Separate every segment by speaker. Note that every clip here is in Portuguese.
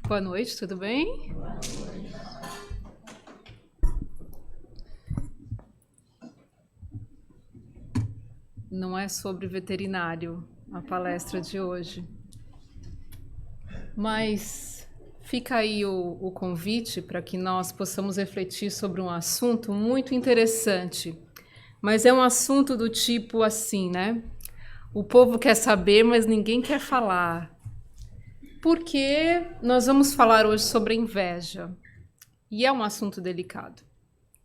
Speaker 1: Boa noite, tudo bem? Não é sobre veterinário a palestra de hoje, mas fica aí o convite para que nós possamos refletir sobre um assunto muito interessante, mas é um assunto do tipo assim, né? O povo quer saber, mas ninguém quer falar. Porque nós vamos falar hoje sobre a inveja. E é um assunto delicado.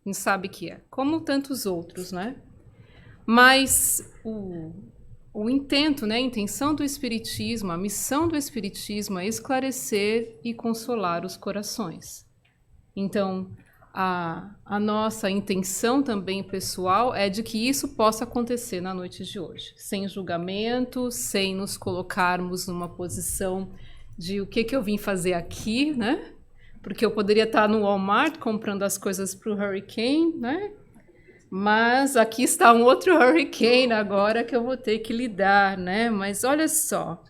Speaker 1: A gente sabe que é, como tantos outros, né? Mas o intento, né, a intenção do Espiritismo, a missão do Espiritismo é esclarecer e consolar os corações. Então, a nossa intenção também pessoal é de que isso possa acontecer na noite de hoje, sem julgamento, sem nos colocarmos numa posição de o que eu vim fazer aqui, né? Porque eu poderia estar no Walmart comprando as coisas para o Hurricane, né? Mas aqui está um outro Hurricane agora que eu vou ter que lidar, né? Mas olha só,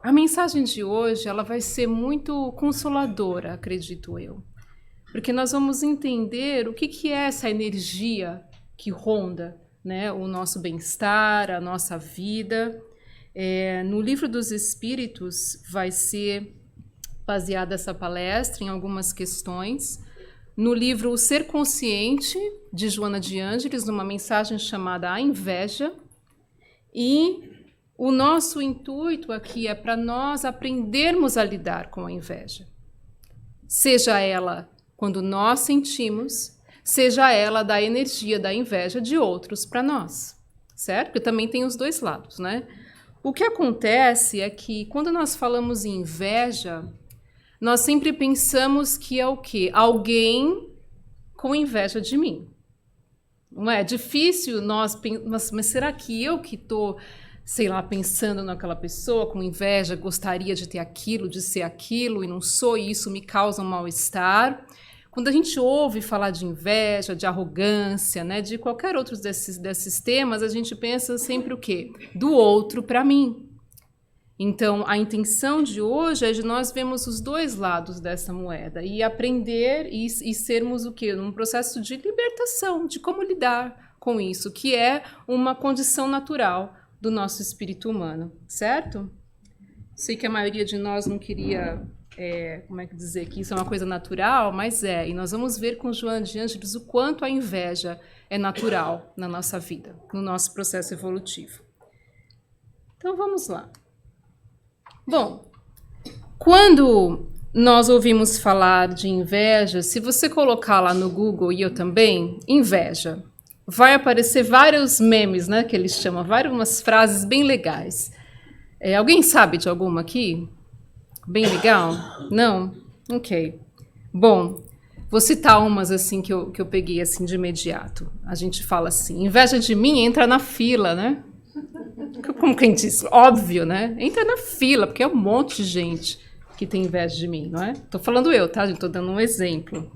Speaker 1: a mensagem de hoje ela vai ser muito consoladora, acredito eu. Porque nós vamos entender o que é essa energia que ronda, né, o nosso bem-estar, a nossa vida. No Livro dos Espíritos vai ser baseada essa palestra em algumas questões. No livro O Ser Consciente, de Joana de Ângeles, numa mensagem chamada A Inveja. E o nosso intuito aqui é para nós aprendermos a lidar com a inveja. Seja ela quando nós sentimos, seja ela da energia da inveja de outros para nós, certo? Porque também tem os dois lados, né? O que acontece é que quando nós falamos em inveja, nós sempre pensamos que é o quê? Alguém com inveja de mim. Não é difícil mas será que eu que estou, sei lá, pensando naquela pessoa com inveja, gostaria de ter aquilo, de ser aquilo, e não sou, e isso me causa um mal-estar? Quando a gente ouve falar de inveja, de arrogância, né, de qualquer outro desses temas, a gente pensa sempre o quê? Do outro para mim. Então, a intenção de hoje é de nós vermos os dois lados dessa moeda e aprender e sermos o quê? Num processo de libertação, de como lidar com isso, que é uma condição natural do nosso espírito humano, certo? Sei que a maioria de nós não queria... como é que dizer que isso é uma coisa natural, mas e nós vamos ver com Joana de Ângeles o quanto a inveja é natural na nossa vida, no nosso processo evolutivo. Então vamos lá. Bom, quando nós ouvimos falar de inveja, se você colocar lá no Google, e eu também, inveja, vai aparecer vários memes, né, que eles chamam, várias frases bem legais. Alguém sabe de alguma aqui? Bem legal? Não? Ok. Bom, vou citar umas assim que eu peguei assim de imediato. A gente fala assim, inveja de mim entra na fila, né? Como quem diz? Óbvio, né? Entra na fila, porque é um monte de gente que tem inveja de mim, não é? Tô falando eu, tá? Tô dando um exemplo.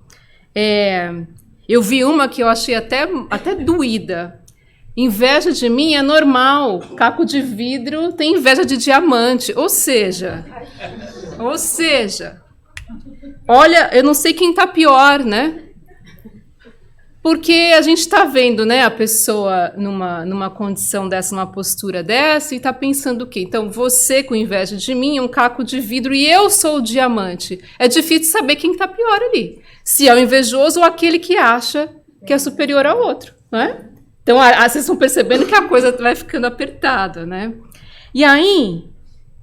Speaker 1: Eu vi uma que eu achei até doída. Inveja de mim é normal. Caco de vidro tem inveja de diamante. Ou seja, olha, eu não sei quem tá pior, né? Porque a gente está vendo, né, a pessoa numa condição dessa, numa postura dessa, e está pensando o quê? Então, você com inveja de mim é um caco de vidro e eu sou o diamante. É difícil saber quem está pior ali. Se é o invejoso ou aquele que acha que é superior ao outro, não é? Então, vocês estão percebendo que a coisa vai ficando apertada, né? E aí,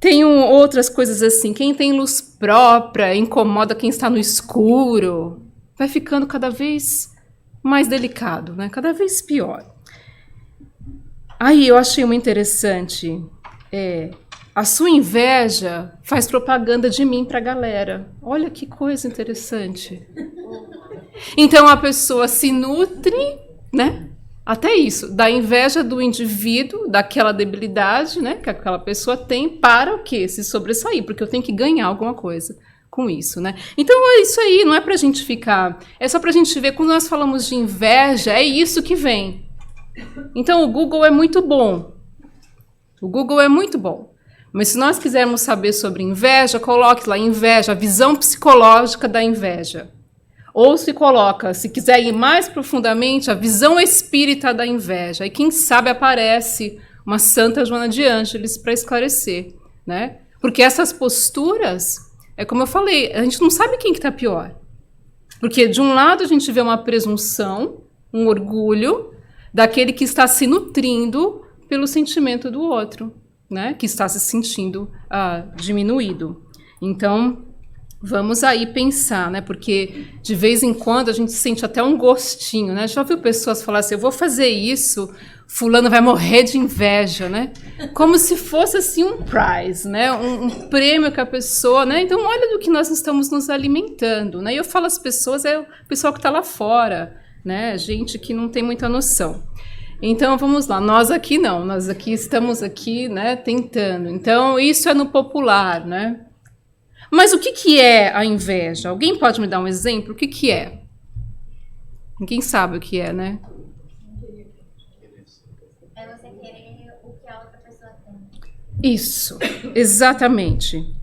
Speaker 1: tem outras coisas assim. Quem tem luz própria incomoda quem está no escuro. Vai ficando cada vez mais delicado, né? Cada vez pior. Aí eu achei uma interessante. A sua inveja faz propaganda de mim para a galera. Olha que coisa interessante. Então a pessoa se nutre, né? Até isso, da inveja do indivíduo, daquela debilidade, né, que aquela pessoa tem, para o quê? Se sobressair, porque eu tenho que ganhar alguma coisa com isso, né? Então, é isso aí, não é pra gente ficar... É só pra gente ver, quando nós falamos de inveja, é isso que vem. Então, o Google é muito bom. O Google é muito bom. Mas se nós quisermos saber sobre inveja, coloque lá inveja, a visão psicológica da inveja. Ou se coloca, se quiser ir mais profundamente, a visão espírita da inveja. E quem sabe aparece uma Santa Joana de Ângeles para esclarecer, né? Porque essas posturas, é como eu falei, a gente não sabe quem que está pior. Porque de um lado a gente vê uma presunção, um orgulho, daquele que está se nutrindo pelo sentimento do outro, né? Que está se sentindo diminuído. Então, vamos aí pensar, né? Porque de vez em quando a gente sente até um gostinho, né? Já ouviu pessoas falar assim, eu vou fazer isso, fulano vai morrer de inveja, né? Como se fosse assim um prize, né? Um prêmio que a pessoa, né? Então olha do que nós estamos nos alimentando, né? E eu falo as pessoas, é o pessoal que está lá fora, né? Gente que não tem muita noção. Então vamos lá, nós aqui não, nós aqui estamos aqui, né? Tentando. Então isso é no popular, né? Mas o que é a inveja? Alguém pode me dar um exemplo? O que é? Ninguém sabe o que é, né?
Speaker 2: É você querer o que a outra pessoa tem.
Speaker 1: Isso, exatamente.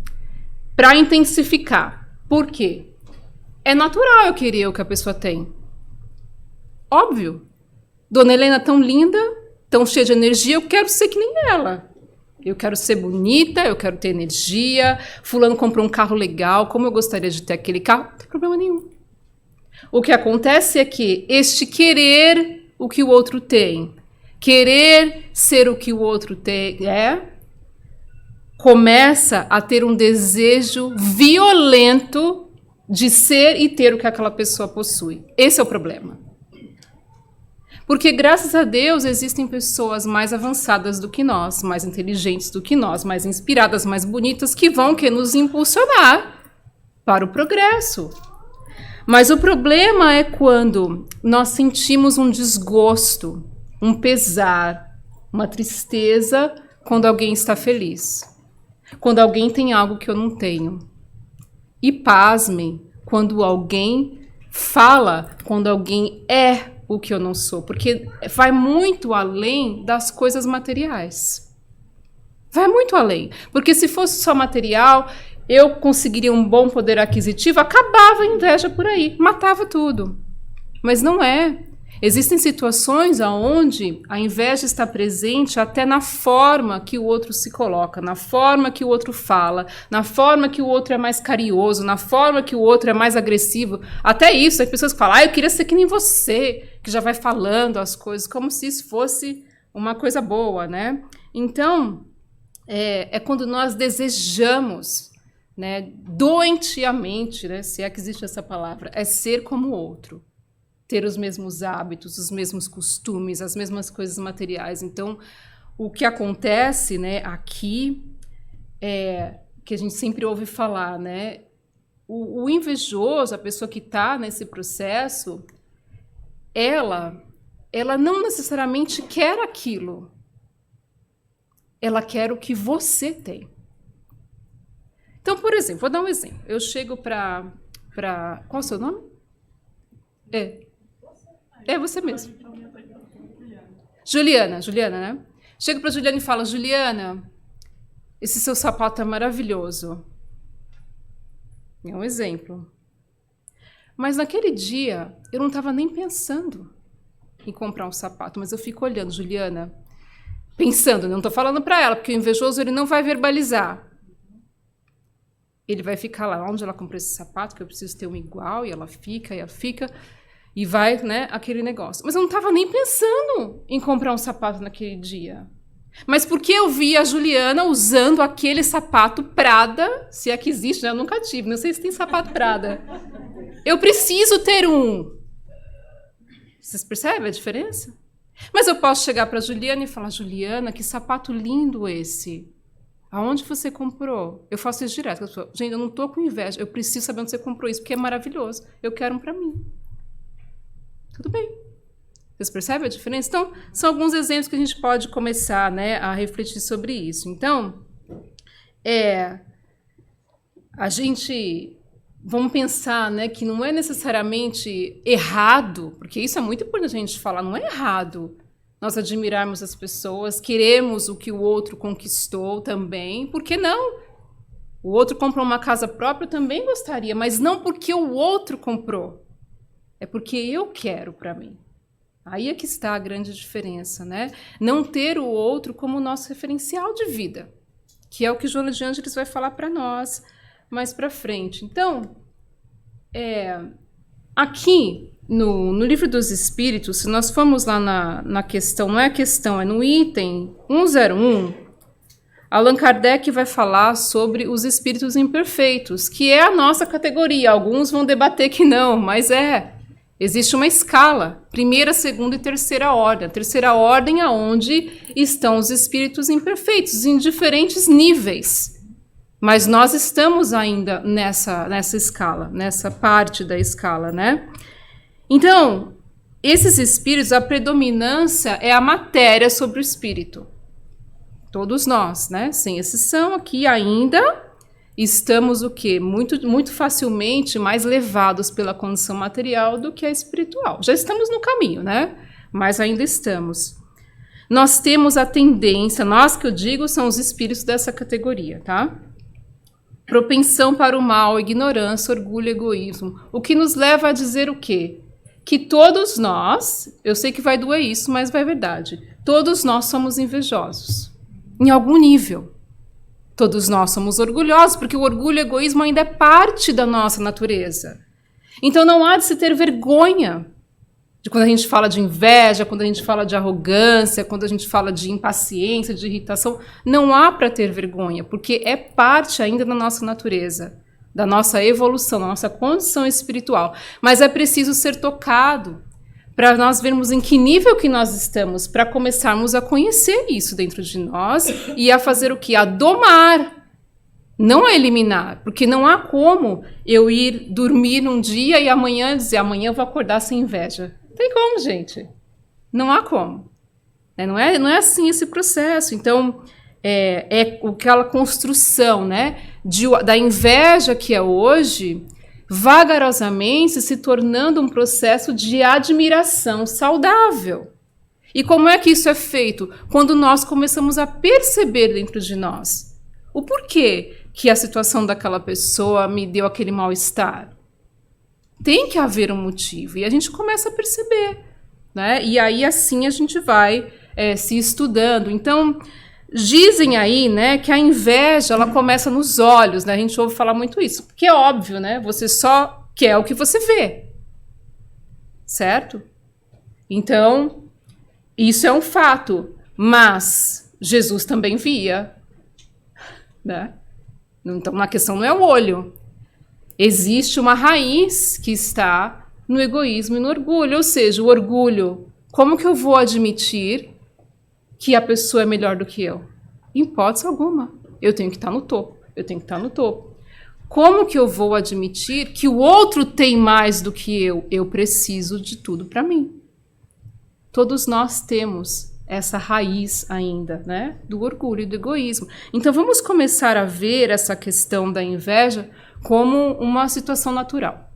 Speaker 1: Para intensificar. Por quê? É natural eu querer o que a pessoa tem. Óbvio. Dona Helena tão linda, tão cheia de energia, eu quero ser que nem ela. Eu quero ser bonita, eu quero ter energia. Fulano comprou um carro legal, como eu gostaria de ter aquele carro, não tem problema nenhum. O que acontece é que este querer o que o outro tem, querer ser o que o outro tem, começa a ter um desejo violento de ser e ter o que aquela pessoa possui. Esse é o problema. Porque, graças a Deus, existem pessoas mais avançadas do que nós, mais inteligentes do que nós, mais inspiradas, mais bonitas, que vão nos impulsionar para o progresso. Mas o problema é quando nós sentimos um desgosto, um pesar, uma tristeza quando alguém está feliz. Quando alguém tem algo que eu não tenho. E pasmem, quando alguém fala, quando alguém é o que eu não sou, porque vai muito além das coisas materiais. Vai muito além. Porque se fosse só material, eu conseguiria um bom poder aquisitivo, acabava a inveja por aí, matava tudo. Mas não é. Existem situações onde a inveja está presente até na forma que o outro se coloca, na forma que o outro fala, na forma que o outro é mais carinhoso, na forma que o outro é mais agressivo. Até isso, tem pessoas que falam, eu queria ser que nem você, que já vai falando as coisas como se isso fosse uma coisa boa, né? Então, é quando nós desejamos, né, doentiamente, né, se é que existe essa palavra, é ser como o outro. Ter os mesmos hábitos, os mesmos costumes, as mesmas coisas materiais. Então, o que acontece, né, aqui é que a gente sempre ouve falar, né? O invejoso, a pessoa que está nesse processo, ela não necessariamente quer aquilo. Ela quer o que você tem. Então, por exemplo, vou dar um exemplo. Eu chego para... Qual é o seu nome? É você mesmo. Juliana, né? Chego para Juliana e falo, Juliana, esse seu sapato é maravilhoso. É um exemplo. Mas naquele dia, eu não estava nem pensando em comprar um sapato, mas eu fico olhando, Juliana, pensando, não estou falando para ela, porque o invejoso ele não vai verbalizar. Ele vai ficar lá, onde ela comprou esse sapato, que eu preciso ter um igual, e ela fica, e vai, né, aquele negócio. Mas eu não estava nem pensando em comprar um sapato naquele dia. Mas porque eu vi a Juliana usando aquele sapato Prada, se é que existe, né? Eu nunca tive, não sei se tem sapato Prada. Eu preciso ter um. Vocês percebem a diferença? Mas eu posso chegar para a Juliana e falar, Juliana, que sapato lindo esse. Aonde você comprou? Eu faço isso direto. Eu falo, gente, eu não estou com inveja, eu preciso saber onde você comprou isso, porque é maravilhoso. Eu quero um para mim. Tudo bem. Vocês percebem a diferença? Então, são alguns exemplos que a gente pode começar, né, a refletir sobre isso. Então, a gente... Vamos pensar, né, que não é necessariamente errado, porque isso é muito importante a gente falar, não é errado nós admirarmos as pessoas, queremos o que o outro conquistou também, por que não? O outro comprou uma casa própria, eu também gostaria, mas não porque o outro comprou, é porque eu quero para mim. Aí é que está a grande diferença, né? Não ter o outro como nosso referencial de vida, que é o que Joana de Ângeles vai falar para nós mais para frente. Então, aqui no Livro dos Espíritos, se nós formos lá na questão, não é a questão, é no item 101, Allan Kardec vai falar sobre os espíritos imperfeitos, que é a nossa categoria. Alguns vão debater que não, mas existe uma escala, primeira, segunda e terceira ordem. A terceira ordem é onde estão os espíritos imperfeitos, em diferentes níveis. Mas nós estamos ainda nessa escala, nessa parte da escala, né? Então, esses espíritos, a predominância é a matéria sobre o espírito. Todos nós, né? Sem exceção, aqui ainda estamos o quê? Muito, muito facilmente mais levados pela condição material do que a espiritual. Já estamos no caminho, né? Mas ainda estamos. Nós temos a tendência, nós que eu digo são os espíritos dessa categoria, tá? Propensão para o mal, ignorância, orgulho, egoísmo. O que nos leva a dizer o quê? Que todos nós, eu sei que vai doer isso, mas vai verdade, todos nós somos invejosos, em algum nível. Todos nós somos orgulhosos, porque o orgulho e o egoísmo ainda é parte da nossa natureza. Então não há de se ter vergonha de quando a gente fala de inveja, quando a gente fala de arrogância, quando a gente fala de impaciência, de irritação. Não há para ter vergonha, porque é parte ainda da nossa natureza, da nossa evolução, da nossa condição espiritual. Mas é preciso ser tocado para nós vermos em que nível que nós estamos, para começarmos a conhecer isso dentro de nós e a fazer o quê? A domar, não a eliminar, porque não há como eu ir dormir num dia e amanhã dizer, amanhã eu vou acordar sem inveja. Tem como, gente? Não há como. Não é assim esse processo. Então, aquela construção, né, da inveja que é hoje, vagarosamente se tornando um processo de admiração saudável. E como é que isso é feito? Quando nós começamos a perceber dentro de nós o porquê que a situação daquela pessoa me deu aquele mal-estar. Tem que haver um motivo, e a gente começa a perceber, né? E aí assim a gente vai se estudando. Então, dizem aí, né, que a inveja ela começa nos olhos, né? A gente ouve falar muito isso, porque é óbvio, né? Você só quer o que você vê, certo? Então, isso é um fato, mas Jesus também via, né? Então, a questão não é o olho. Existe uma raiz que está no egoísmo e no orgulho, ou seja, o orgulho, como que eu vou admitir que a pessoa é melhor do que eu? Em hipótese alguma. Eu tenho que estar no topo. Eu tenho que estar no topo. Como que eu vou admitir que o outro tem mais do que eu? Eu preciso de tudo para mim. Todos nós temos essa raiz ainda, né? Do orgulho e do egoísmo. Então vamos começar a ver essa questão da inveja como uma situação natural.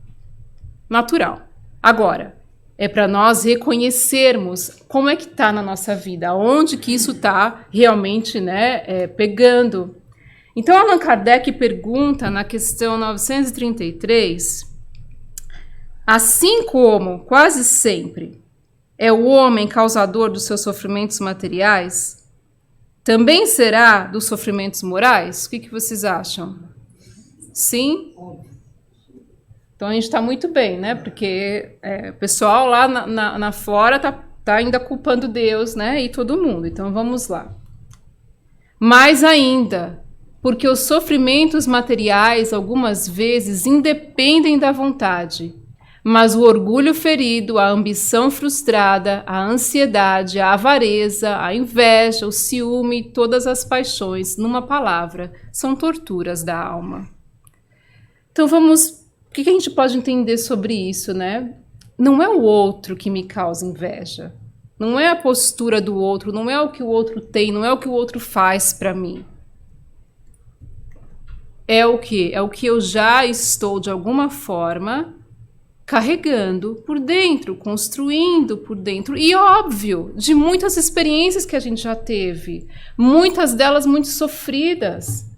Speaker 1: Natural. Agora, é para nós reconhecermos como é que está na nossa vida, onde que isso está realmente, né, pegando. Então, Allan Kardec pergunta na questão 933, assim como, quase sempre, é o homem causador dos seus sofrimentos materiais, também será dos sofrimentos morais? O que vocês acham? Sim? Então a gente está muito bem, né? Porque o pessoal lá na fora tá ainda culpando Deus, né? E todo mundo. Então vamos lá. Mais ainda, porque os sofrimentos materiais algumas vezes independem da vontade, mas o orgulho ferido, a ambição frustrada, a ansiedade, a avareza, a inveja, o ciúme, todas as paixões, numa palavra, são torturas da alma. Então vamos... O que a gente pode entender sobre isso, né? Não é o outro que me causa inveja. Não é a postura do outro, não é o que o outro tem, não é o que o outro faz para mim. É o quê? É o que eu já estou, de alguma forma, carregando por dentro, construindo por dentro. E óbvio, de muitas experiências que a gente já teve, muitas delas muito sofridas.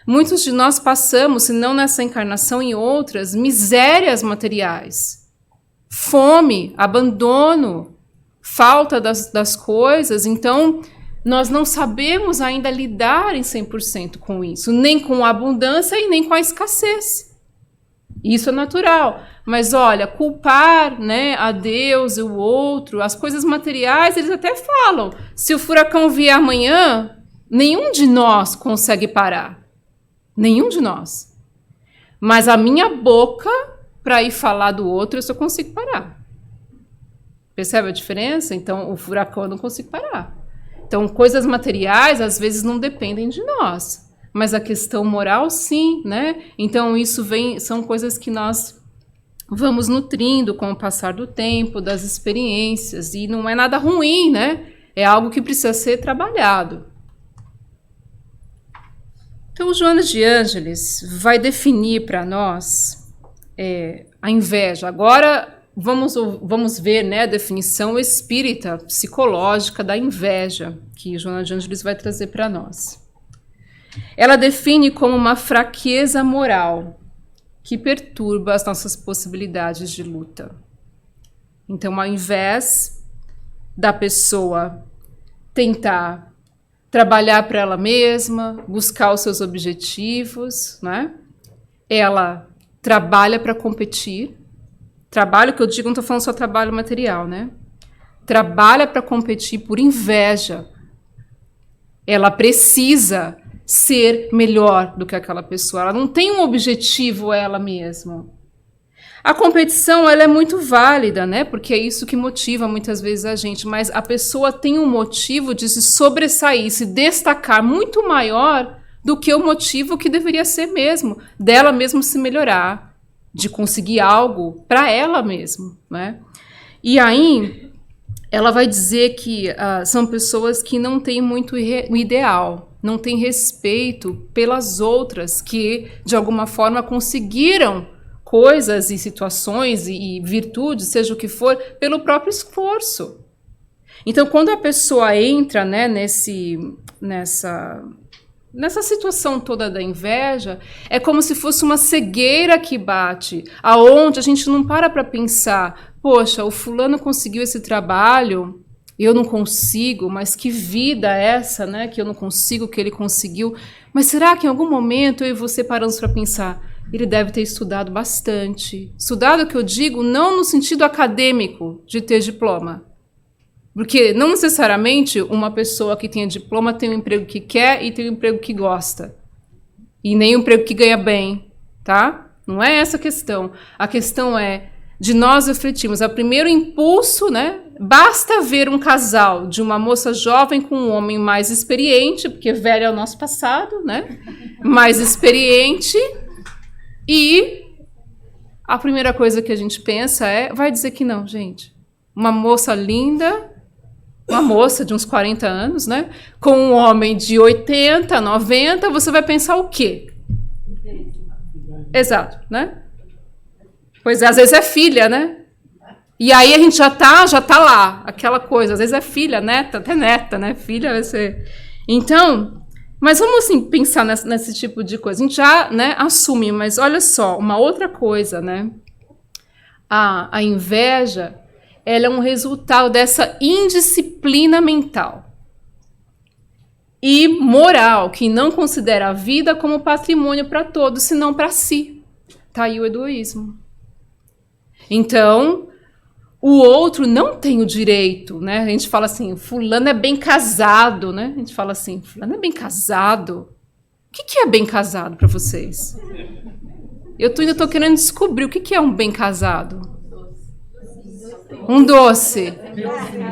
Speaker 1: Muitos de nós passamos, se não nessa encarnação, em outras, misérias materiais. Fome, abandono, falta das coisas. Então, nós não sabemos ainda lidar em 100% com isso, nem com a abundância e nem com a escassez. Isso é natural. Mas, olha, culpar, né, a Deus e o outro, as coisas materiais, eles até falam. Se o furacão vier amanhã, nenhum de nós consegue parar. Nenhum de nós. Mas a minha boca, para ir falar do outro, eu só consigo parar. Percebe a diferença? Então, o furacão eu não consigo parar. Então, coisas materiais, às vezes, não dependem de nós. Mas a questão moral, sim, né? Então, isso são coisas que nós vamos nutrindo com o passar do tempo, das experiências. E não é nada ruim, né? É algo que precisa ser trabalhado. Então, o Joana de Ângeles vai definir para nós a inveja. Agora, vamos ver, né, a definição espírita, psicológica da inveja, que Joana de Ângeles vai trazer para nós. Ela define como uma fraqueza moral que perturba as nossas possibilidades de luta. Então, ao invés da pessoa tentar trabalhar para ela mesma, buscar os seus objetivos, né? Ela trabalha para competir. Trabalho que eu digo, não estou falando só trabalho material, né? Trabalha para competir por inveja. Ela precisa ser melhor do que aquela pessoa. Ela não tem um objetivo ela mesma. A competição, ela é muito válida, né? Porque é isso que motiva muitas vezes a gente. Mas a pessoa tem um motivo de se sobressair, se destacar muito maior do que o motivo que deveria ser mesmo, dela mesmo se melhorar, de conseguir algo para ela mesma, né? E aí, ela vai dizer que são pessoas que não têm muito o ideal, não têm respeito pelas outras que, de alguma forma, conseguiram coisas e situações e virtudes, seja o que for, pelo próprio esforço. Então, quando a pessoa entra, né, nessa situação toda da inveja, é como se fosse uma cegueira que bate, aonde a gente não para pensar, poxa, o fulano conseguiu esse trabalho, eu não consigo, mas que vida é essa, né, que eu não consigo, que ele conseguiu. Mas será que em algum momento eu e você paramos para pensar, ele deve ter estudado bastante. Estudado, que eu digo, não no sentido acadêmico de ter diploma. Porque não necessariamente uma pessoa que tenha diploma tem um emprego que quer e tem um emprego que gosta. E nem um emprego que ganha bem, tá? Não é essa a questão. A questão é de nós refletirmos. O primeiro impulso, né? Basta ver um casal de uma moça jovem com um homem mais experiente, porque velho é o nosso passado, né? Mais experiente. E a primeira coisa que a gente pensa vai dizer que não, gente. Uma moça linda, uma moça de uns 40 anos, né? Com um homem de 80, 90, você vai pensar o quê? Exato, né? Pois é, às vezes é filha, né? E aí a gente já tá lá, aquela coisa. Às vezes é filha, neta, até neta, né? Filha vai ser... Então... Mas vamos assim, pensar nesse tipo de coisa. A gente já, né, assume, mas olha só, uma outra coisa, né? A inveja, ela é um resultado dessa indisciplina mental e moral, que não considera a vida como patrimônio para todos, senão para si. Tá aí o egoísmo. Então, o outro não tem o direito, né? A gente fala assim, fulano é bem casado, né? A gente fala assim, fulano é bem casado. O que é bem casado para vocês? Eu ainda estou querendo descobrir o que é um bem casado. Um doce.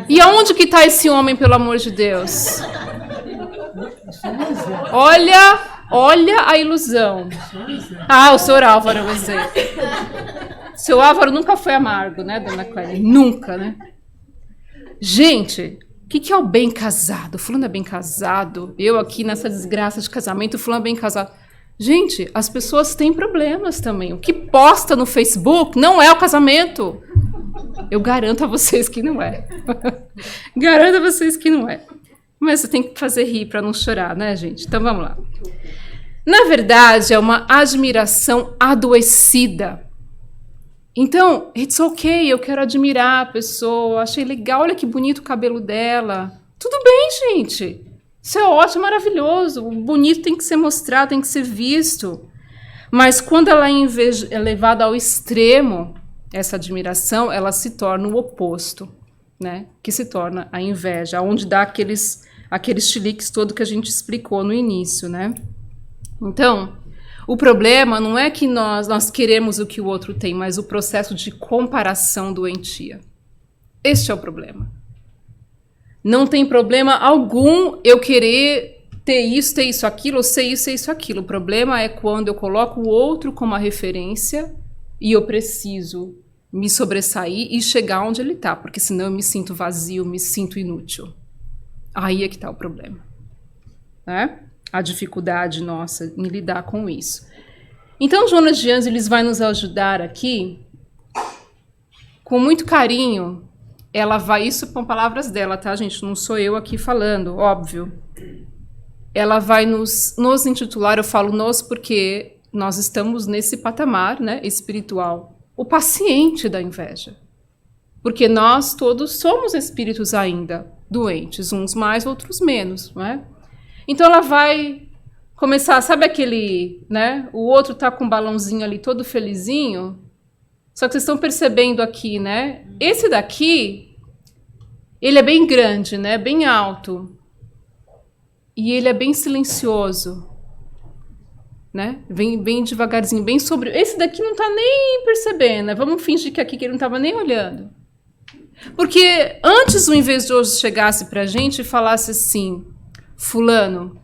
Speaker 1: E aonde que está esse homem, pelo amor de Deus? Olha a ilusão. Ah, o senhor Álvaro, você. Seu Álvaro nunca foi amargo, né, dona Clélia? Nunca, né? Gente, o que é o bem casado? Fulano é bem casado. Eu aqui nessa desgraça de casamento, fulano é bem casado. Gente, as pessoas têm problemas também. O que posta no Facebook não é o casamento. Eu garanto a vocês que não é. Garanto a vocês que não é. Mas você tem que fazer rir para não chorar, né, gente? Então vamos lá. Na verdade, é uma admiração adoecida. Então, it's ok, eu quero admirar a pessoa, achei legal, olha que bonito o cabelo dela. Tudo bem, gente. Isso é ótimo, maravilhoso. O bonito tem que ser mostrado, tem que ser visto. Mas quando ela é levada ao extremo, essa admiração, ela se torna o oposto, né? Que se torna a inveja, onde dá aqueles chiliques todo que a gente explicou no início, né? Então, o problema não é que nós queremos o que o outro tem, mas o processo de comparação doentia. Este é o problema. Não tem problema algum eu querer ter isso, aquilo, ou ser isso, aquilo. O problema é quando eu coloco o outro como a referência e eu preciso me sobressair e chegar onde ele está, porque senão eu me sinto vazio, me sinto inútil. Aí é que está o problema, né? A dificuldade nossa em lidar com isso. Então, Joana de Ângeles vai nos ajudar aqui, com muito carinho. Ela vai, isso com palavras dela, tá, gente? Não sou eu aqui falando, óbvio. Ela vai nos intitular, eu falo nós porque nós estamos nesse patamar, né, espiritual, o paciente da inveja. Porque nós todos somos espíritos ainda doentes, uns mais, outros menos, não é? Então ela vai começar, sabe aquele, né, o outro tá com um balãozinho ali todo felizinho, só que vocês estão percebendo aqui, né, esse daqui, ele é bem grande, né, bem alto, e ele é bem silencioso, né, bem devagarzinho, bem sobre. Esse daqui não tá nem percebendo, né, vamos fingir que aqui que ele não tava nem olhando. Porque antes o invejoso chegasse pra gente e falasse assim, fulano,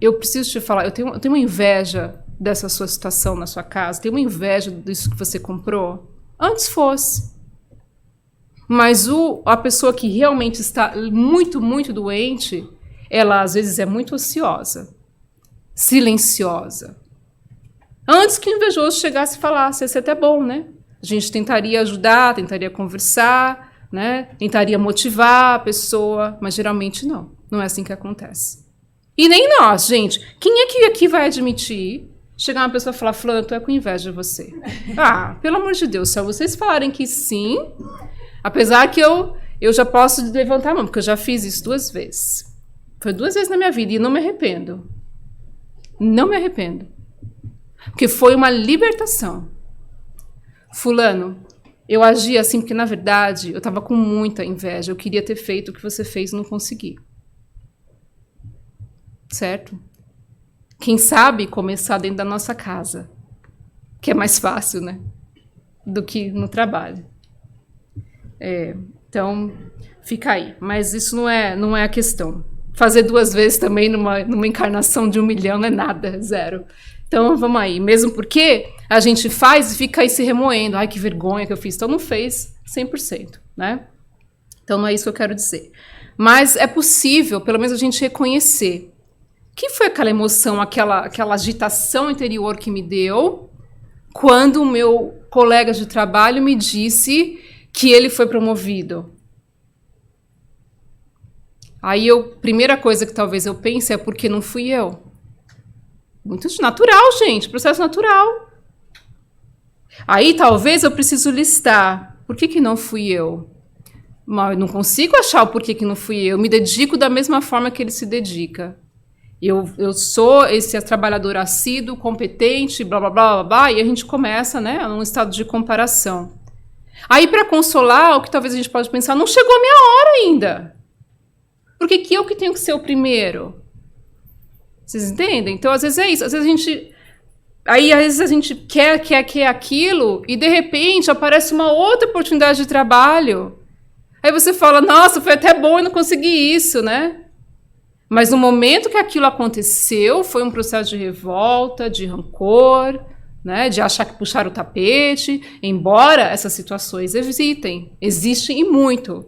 Speaker 1: eu preciso te falar, eu tenho uma inveja dessa sua situação na sua casa, tenho uma inveja disso que você comprou, antes fosse. Mas a pessoa que realmente está muito, muito doente, ela às vezes é muito ociosa, silenciosa. Antes que o invejoso chegasse e falasse, esse é até bom, né? A gente tentaria ajudar, tentaria conversar, né? Tentaria motivar a pessoa, mas geralmente não. Não é assim que acontece. E nem nós, gente. Quem é que aqui vai admitir chegar uma pessoa e falar, fulano, eu tô com inveja de você? Ah, pelo amor de Deus, se vocês falarem que sim, apesar que eu já posso levantar a mão, porque eu já fiz isso 2 vezes. Foi 2 vezes na minha vida e não me arrependo. Não me arrependo. Porque foi uma libertação. Fulano, eu agi assim porque, na verdade, eu estava com muita inveja. Eu queria ter feito o que você fez e não consegui. Certo? Quem sabe começar dentro da nossa casa, que é mais fácil, né? Do que no trabalho. Então, fica aí. Mas isso não é a questão. Fazer 2 vezes também numa encarnação de 1 milhão não é nada, 0. Então, vamos aí. Mesmo porque a gente faz e fica aí se remoendo. Ai, que vergonha que eu fiz. Então, não fez 100%, né? Então, não é isso que eu quero dizer. Mas é possível, pelo menos, a gente reconhecer. Que foi aquela emoção, aquela agitação interior que me deu quando o meu colega de trabalho me disse que ele foi promovido? Aí, primeira coisa que talvez eu pense é porque não fui eu. Muito natural, gente, processo natural. Aí talvez eu preciso listar. Por que não fui eu? Mas eu não consigo achar o porquê que não fui eu. Eu me dedico da mesma forma que ele se dedica. Eu sou esse trabalhador assíduo, competente, blá, blá, blá, blá, blá, e a gente começa, né, num estado de comparação. Aí, para consolar, o que talvez a gente pode pensar, não chegou a minha hora ainda. Por que eu que tenho que ser o primeiro? Vocês entendem? Então, às vezes é isso. Às vezes a gente quer aquilo e, de repente, aparece uma outra oportunidade de trabalho. Aí você fala, nossa, foi até bom e não consegui isso, né? Mas no momento que aquilo aconteceu, foi um processo de revolta, de rancor, né? De achar que puxaram o tapete. Embora essas situações existem e muito.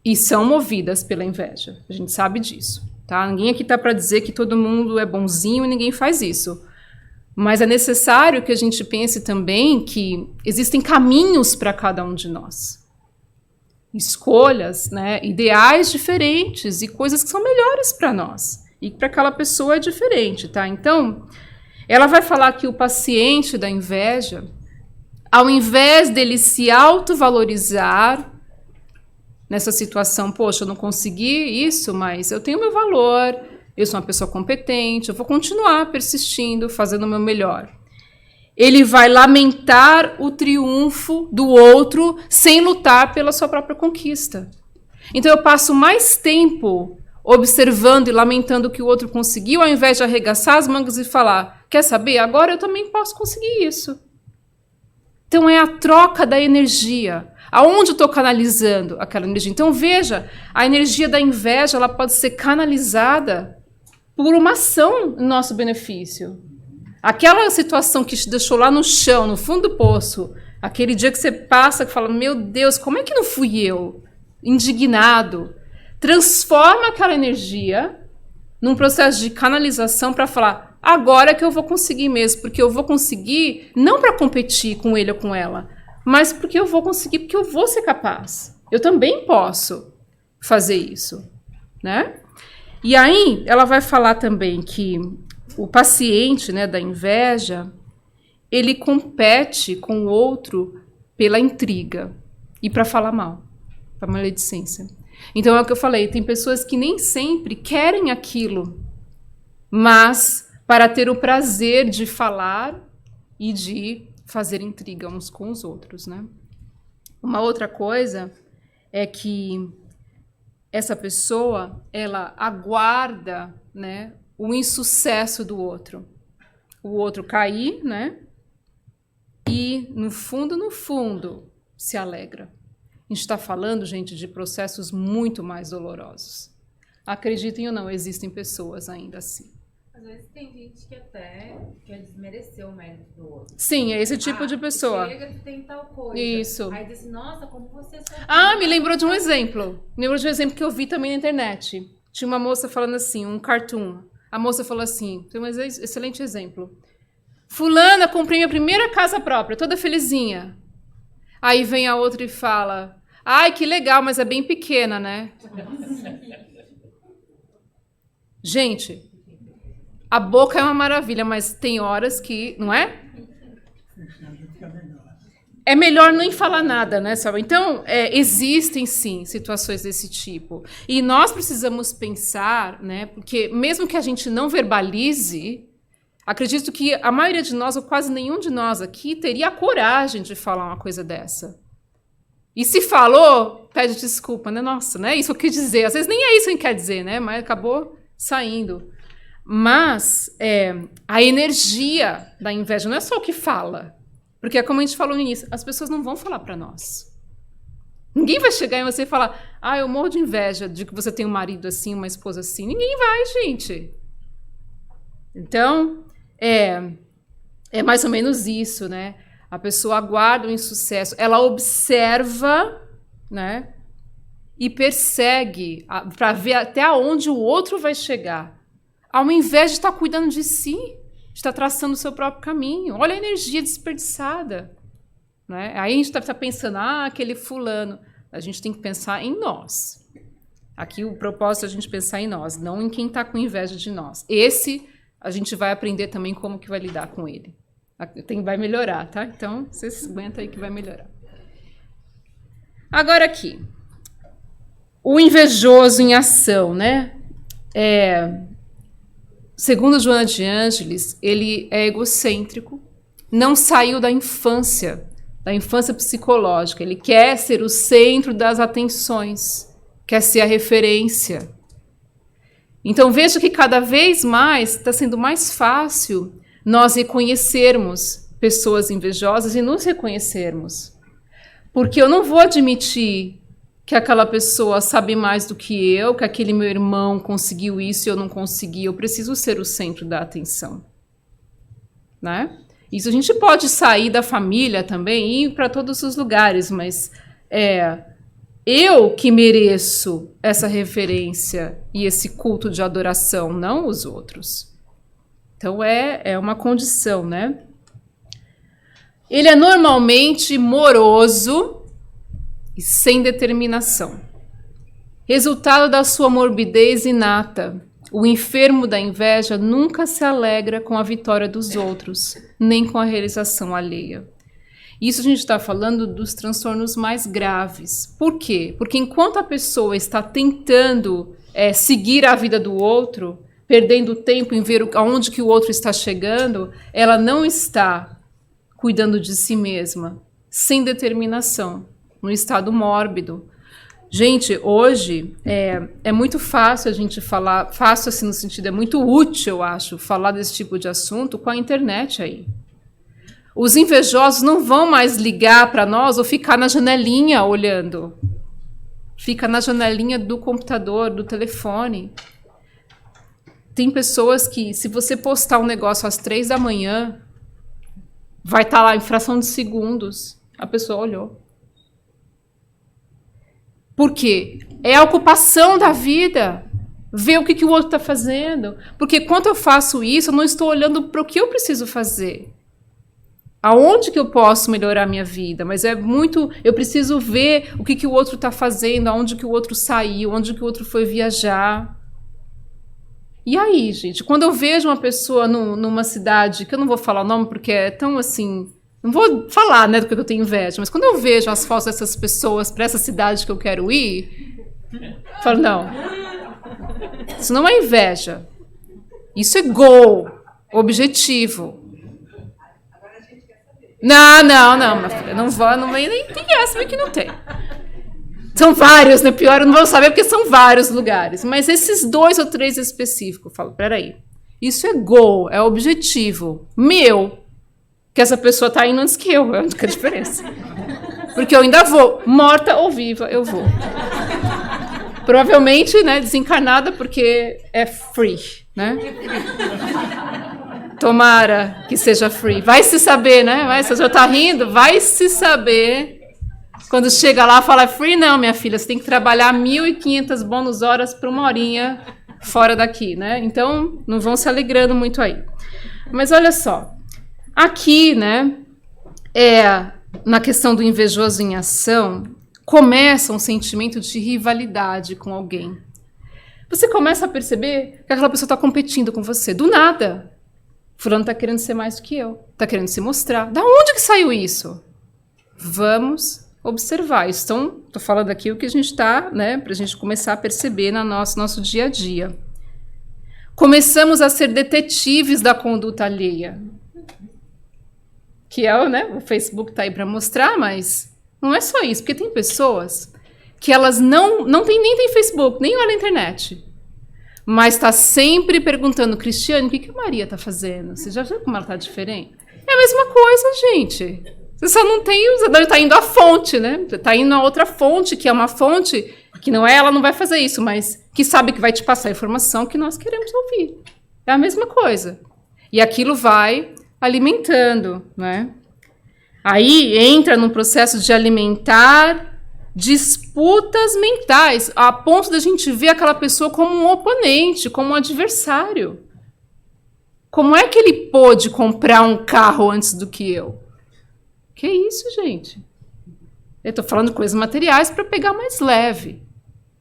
Speaker 1: E são movidas pela inveja. A gente sabe disso. tá? Ninguém aqui está para dizer que todo mundo é bonzinho e ninguém faz isso. Mas é necessário que a gente pense também que existem caminhos para cada um de nós. Escolhas, né? Ideais diferentes e coisas que são melhores para nós. E para aquela pessoa é diferente, tá? Então, ela vai falar que o paciente da inveja, ao invés dele se autovalorizar nessa situação, poxa, eu não consegui isso, mas eu tenho meu valor, eu sou uma pessoa competente, eu vou continuar persistindo, fazendo o meu melhor. Ele vai lamentar o triunfo do outro sem lutar pela sua própria conquista. Então eu passo mais tempo observando e lamentando o que o outro conseguiu, ao invés de arregaçar as mangas e falar, quer saber, agora eu também posso conseguir isso. Então é a troca da energia. Aonde eu estou canalizando aquela energia? Então veja, a energia da inveja ela pode ser canalizada por uma ação em nosso benefício. Aquela situação que te deixou lá no chão, no fundo do poço, aquele dia que você passa e fala, meu Deus, como é que não fui eu? Indignado. Transforma aquela energia num processo de canalização para falar, agora que eu vou conseguir mesmo, porque eu vou conseguir não para competir com ele ou com ela, mas porque eu vou conseguir, porque eu vou ser capaz. Eu também posso fazer isso, né? E aí ela vai falar também que o paciente, né, da inveja, ele compete com o outro pela intriga e para falar mal, para maledicência. Então é o que eu falei, tem pessoas que nem sempre querem aquilo, mas para ter o prazer de falar e de fazer intriga uns com os outros, né? Uma outra coisa é que essa pessoa, ela aguarda, né, o insucesso do outro. O outro cair, né? E no fundo, se alegra. A gente está falando, gente, de processos muito mais dolorosos. Acreditem ou não, existem pessoas ainda assim.
Speaker 3: Às vezes tem gente que até quer desmerecer o mérito do outro.
Speaker 1: Sim, é esse tipo de pessoa.
Speaker 3: Chega, tu tem tal coisa.
Speaker 1: Isso.
Speaker 3: Aí diz, nossa, como você sabe.
Speaker 1: Ah, me lembrou de um exemplo. Me lembrou de um exemplo que eu vi também na internet. Tinha uma moça falando assim, um cartoon. A moça falou assim, tem um excelente exemplo. Fulana, comprei minha primeira casa própria, toda felizinha. Aí vem a outra e fala, ai, que legal, mas é bem pequena, né? Gente, a boca é uma maravilha, mas tem horas que, não é? É melhor nem falar nada, né, Sabe? Então, existem, sim, situações desse tipo. E nós precisamos pensar, né, porque mesmo que a gente não verbalize, acredito que a maioria de nós, ou quase nenhum de nós aqui, teria a coragem de falar uma coisa dessa. E se falou, pede desculpa, né? Nossa, né? Isso eu quis dizer. Às vezes nem é isso que quer dizer, né? Mas acabou saindo. Mas a energia da inveja não é só o que fala. Porque é como a gente falou no início, as pessoas não vão falar para nós. Ninguém vai chegar em você e falar, ah, eu morro de inveja de que você tem um marido assim, uma esposa assim. Ninguém vai, gente. Então, é mais ou menos isso, né? A pessoa aguarda o insucesso, ela observa, né? E persegue para ver até onde o outro vai chegar. Ao invés de estar cuidando de si, de estar traçando o seu próprio caminho. Olha a energia desperdiçada. Né? Aí a gente está pensando, aquele fulano. A gente tem que pensar em nós. Aqui o propósito é a gente pensar em nós, não em quem está com inveja de nós. Esse a gente vai aprender também como que vai lidar com ele. Vai melhorar, tá? Então, vocês aguentam aí que vai melhorar. Agora aqui. O invejoso em ação, né? Segundo Joana de Ângeles, ele é egocêntrico, não saiu da infância psicológica. Ele quer ser o centro das atenções, quer ser a referência. Então, veja que cada vez mais está sendo mais fácil nós reconhecermos pessoas invejosas e nos reconhecermos. Porque eu não vou admitir que aquela pessoa sabe mais do que eu, que aquele meu irmão conseguiu isso e eu não consegui. Eu preciso ser o centro da atenção. Né? Isso a gente pode sair da família também e ir para todos os lugares, mas Eu que mereço essa referência e esse culto de adoração, não os outros. Então é uma condição, né? Ele é normalmente moroso e sem determinação. Resultado da sua morbidez inata. O enfermo da inveja nunca se alegra com a vitória dos outros, nem com a realização alheia. Isso a gente está falando dos transtornos mais graves. Por quê? Porque enquanto a pessoa está tentando seguir a vida do outro, perdendo tempo em ver aonde que o outro está chegando, ela não está cuidando de si mesma, sem determinação, no estado mórbido. Gente, hoje é muito fácil a gente falar, fácil assim no sentido, é muito útil, eu acho, falar desse tipo de assunto com a internet aí. Os invejosos não vão mais ligar para nós ou ficar na janelinha olhando. Fica na janelinha do computador, do telefone. Tem pessoas que, se você postar um negócio às 3 da manhã, vai estar lá em fração de segundos. A pessoa olhou. Por quê? É a ocupação da vida. Ver o que o outro está fazendo. Porque quando eu faço isso, eu não estou olhando para o que eu preciso fazer. Aonde que eu posso melhorar a minha vida? Mas eu preciso ver o que o outro está fazendo, aonde que o outro saiu, onde que o outro foi viajar. E aí, gente, quando eu vejo uma pessoa numa cidade, que eu não vou falar o nome porque é tão assim... Não vou falar, né, do que eu tenho inveja, mas quando eu vejo as fotos dessas pessoas para essa cidade que eu quero ir, eu falo, não, isso não é inveja. Isso é goal, objetivo. Não, minha filha, não vem nem tem essa, que não tem. São vários, né? Pior, eu não vou saber porque são vários lugares. Mas esses 2 ou 3 específicos, eu falo, peraí, isso é goal, é objetivo meu. Que essa pessoa está indo antes que eu, é a única diferença. Porque eu ainda vou, morta ou viva, eu vou. Provavelmente, né, desencarnada, porque é free, né? Tomara que seja free. Vai se saber, né? Se você está rindo, vai se saber. Quando chega lá, fala free, não, minha filha, você tem que trabalhar 1.500 bônus horas por 1 horinha fora daqui, né? Então, não vão se alegrando muito aí. Mas olha só. Aqui, né, na questão do invejoso em ação, começa um sentimento de rivalidade com alguém. Você começa a perceber que aquela pessoa está competindo com você, do nada. Fulano está querendo ser mais do que eu, está querendo se mostrar. Da onde que saiu isso? Vamos observar. Estou falando aqui o que a gente está, né, para a gente começar a perceber no nosso dia a dia. Começamos a ser detetives da conduta alheia. Que né, o Facebook está aí para mostrar, mas não é só isso, porque tem pessoas que elas nem tem Facebook, nem olham a internet, mas está sempre perguntando, Cristiane, o que a Maria está fazendo? Você já viu como ela está diferente? É a mesma coisa, gente. Você só não tem, você está indo à fonte, né? Você está indo a outra fonte, que é uma fonte que não é, ela não vai fazer isso, mas que sabe que vai te passar a informação que nós queremos ouvir. É a mesma coisa. E aquilo vai alimentando, né? Aí entra num processo de alimentar disputas mentais, a ponto da gente ver aquela pessoa como um oponente, como um adversário. Como é que ele pôde comprar um carro antes do que eu? Que isso, gente? Eu estou falando de coisas materiais para pegar mais leve,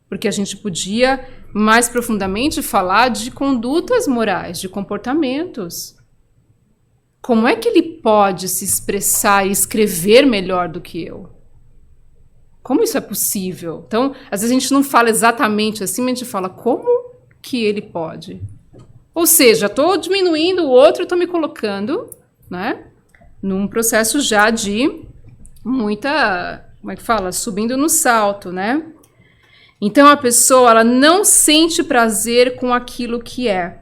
Speaker 1: porque a gente podia mais profundamente falar de condutas morais, de comportamentos. Como é que ele pode se expressar e escrever melhor do que eu? Como isso é possível? Então, às vezes a gente não fala exatamente assim, mas a gente fala como que ele pode. Ou seja, estou diminuindo o outro, estou me colocando, né, num processo já de muita, como é que fala? Subindo no salto, né? Então, a pessoa ela não sente prazer com aquilo que é,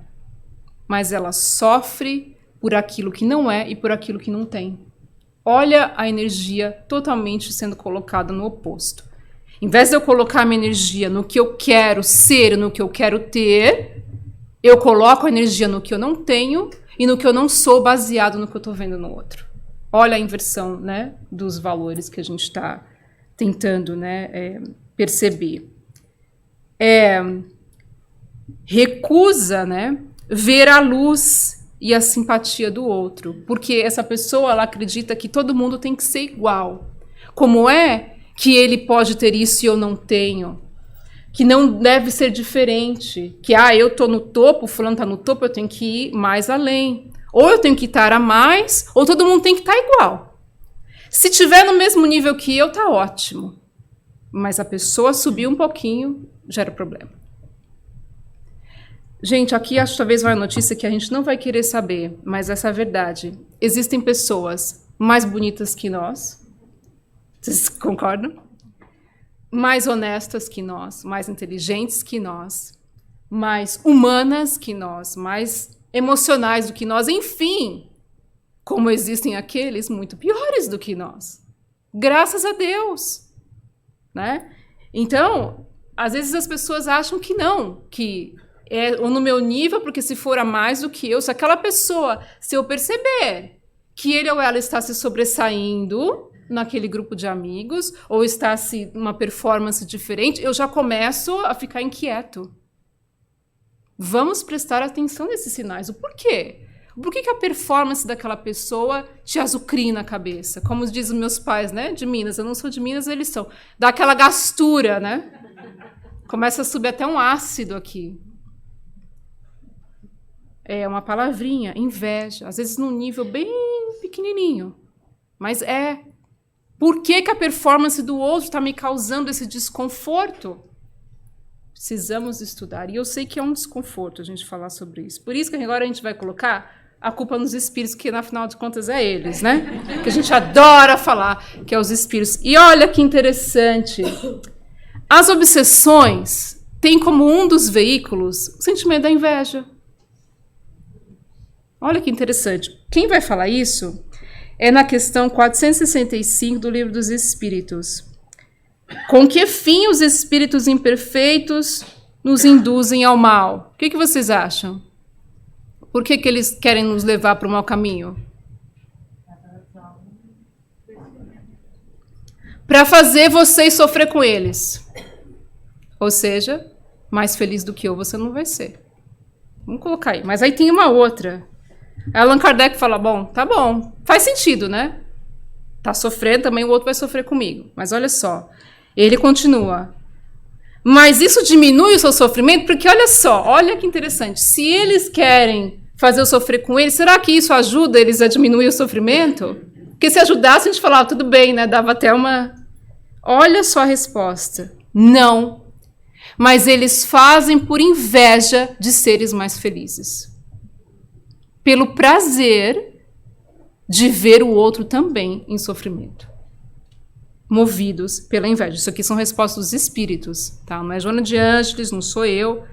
Speaker 1: mas ela sofre por aquilo que não é e por aquilo que não tem. Olha a energia totalmente sendo colocada no oposto. Em vez de eu colocar a minha energia no que eu quero ser, no que eu quero ter, eu coloco a energia no que eu não tenho e no que eu não sou, baseado no que eu estou vendo no outro. Olha a inversão, né, dos valores que a gente está tentando, né, perceber. Recusa, né, ver a luz e a simpatia do outro, porque essa pessoa, ela acredita que todo mundo tem que ser igual. Como é que ele pode ter isso e eu não tenho? Que não deve ser diferente, que eu estou no topo, o fulano está no topo, eu tenho que ir mais além. Ou eu tenho que estar a mais, ou todo mundo tem que estar igual. Se tiver no mesmo nível que eu, tá ótimo. Mas a pessoa subir um pouquinho, gera problema. Gente, aqui acho que talvez vai uma notícia que a gente não vai querer saber, mas essa é a verdade. Existem pessoas mais bonitas que nós. Vocês concordam? Mais honestas que nós, mais inteligentes que nós, mais humanas que nós, mais emocionais do que nós, enfim, como existem aqueles muito piores do que nós. Graças a Deus, né? Então, às vezes as pessoas acham que não, que é no meu nível, porque se for a mais do que eu, se aquela pessoa, se eu perceber que ele ou ela está se sobressaindo naquele grupo de amigos, ou está assim, uma performance diferente, eu já começo a ficar inquieto. Vamos prestar atenção nesses sinais. O porquê? Por que a performance daquela pessoa te azucrina a cabeça? Como dizem meus pais, né? De Minas. Eu não sou de Minas, eles são. Dá aquela gastura, né? Começa a subir até um ácido aqui. É uma palavrinha, inveja. Às vezes num nível bem pequenininho. Mas Por que a performance do outro está me causando esse desconforto? Precisamos estudar. E eu sei que é um desconforto a gente falar sobre isso. Por isso que agora a gente vai colocar a culpa nos espíritos, que, afinal de contas, é eles, né? Que a gente adora falar, que é os espíritos. E olha que interessante. As obsessões têm como um dos veículos o sentimento da inveja. Olha que interessante. Quem vai falar isso é na questão 465 do Livro dos Espíritos. Com que fim os espíritos imperfeitos nos induzem ao mal? O que vocês acham? Por que eles querem nos levar para o mau caminho? Para fazer vocês sofrer com eles. Ou seja, mais feliz do que eu você não vai ser. Vamos colocar aí. Mas aí tem uma outra. Allan Kardec fala, tá bom, faz sentido, né? Tá sofrendo, também o outro vai sofrer comigo. Mas olha só, ele continua. Mas isso diminui o seu sofrimento? Porque olha só, olha que interessante. Se eles querem fazer eu sofrer com eles, será que isso ajuda eles a diminuir o sofrimento? Porque se ajudasse, a gente falava, tudo bem, né? Dava até uma... Olha só a resposta. Não. Mas eles fazem por inveja de seres mais felizes. Pelo prazer de ver o outro também em sofrimento. Movidos pela inveja. Isso aqui são respostas dos espíritos, tá? Não é Joana de Ângeles, não sou eu.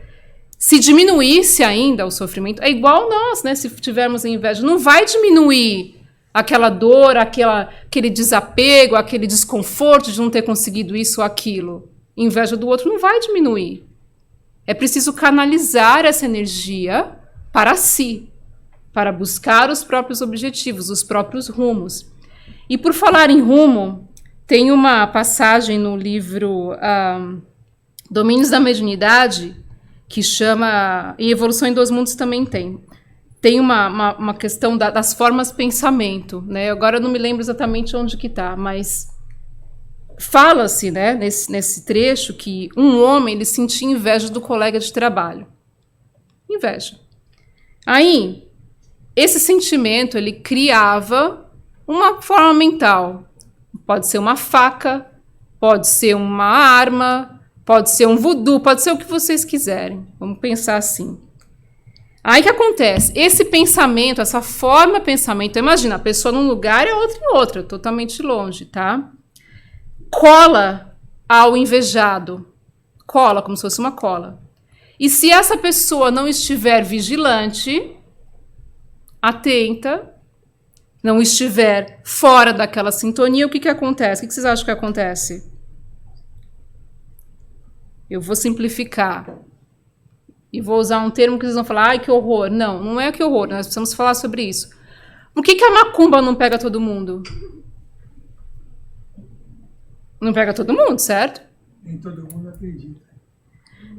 Speaker 1: Se diminuísse ainda o sofrimento, é igual nós, né? Se tivermos inveja, não vai diminuir aquela dor, aquele desapego, aquele desconforto de não ter conseguido isso ou aquilo. Inveja do outro não vai diminuir. É preciso canalizar essa energia para si, para buscar os próprios objetivos, os próprios rumos. E por falar em rumo, tem uma passagem no livro Domínios da Mediunidade, que chama, e Evolução em Dois Mundos também tem uma questão das formas de pensamento, né? Agora eu não me lembro exatamente onde que está, mas fala-se, né, nesse trecho que um homem ele sentia inveja do colega de trabalho. Inveja. Aí, esse sentimento ele criava uma forma mental. Pode ser uma faca, pode ser uma arma, pode ser um voodoo, pode ser o que vocês quiserem. Vamos pensar assim. Aí o que acontece? Esse pensamento, essa forma de pensamento, imagina, a pessoa num lugar e a outra em outra, totalmente longe, tá? Cola ao invejado. Cola, como se fosse uma cola. E se essa pessoa não estiver vigilante, atenta, não estiver fora daquela sintonia, o que acontece? O que vocês acham que acontece? Eu vou simplificar. E vou usar um termo que vocês vão falar, ai, que horror. Não, não é que horror, nós precisamos falar sobre isso. Por que a macumba não pega todo mundo? Não pega todo mundo, certo?
Speaker 4: Nem todo mundo acredita.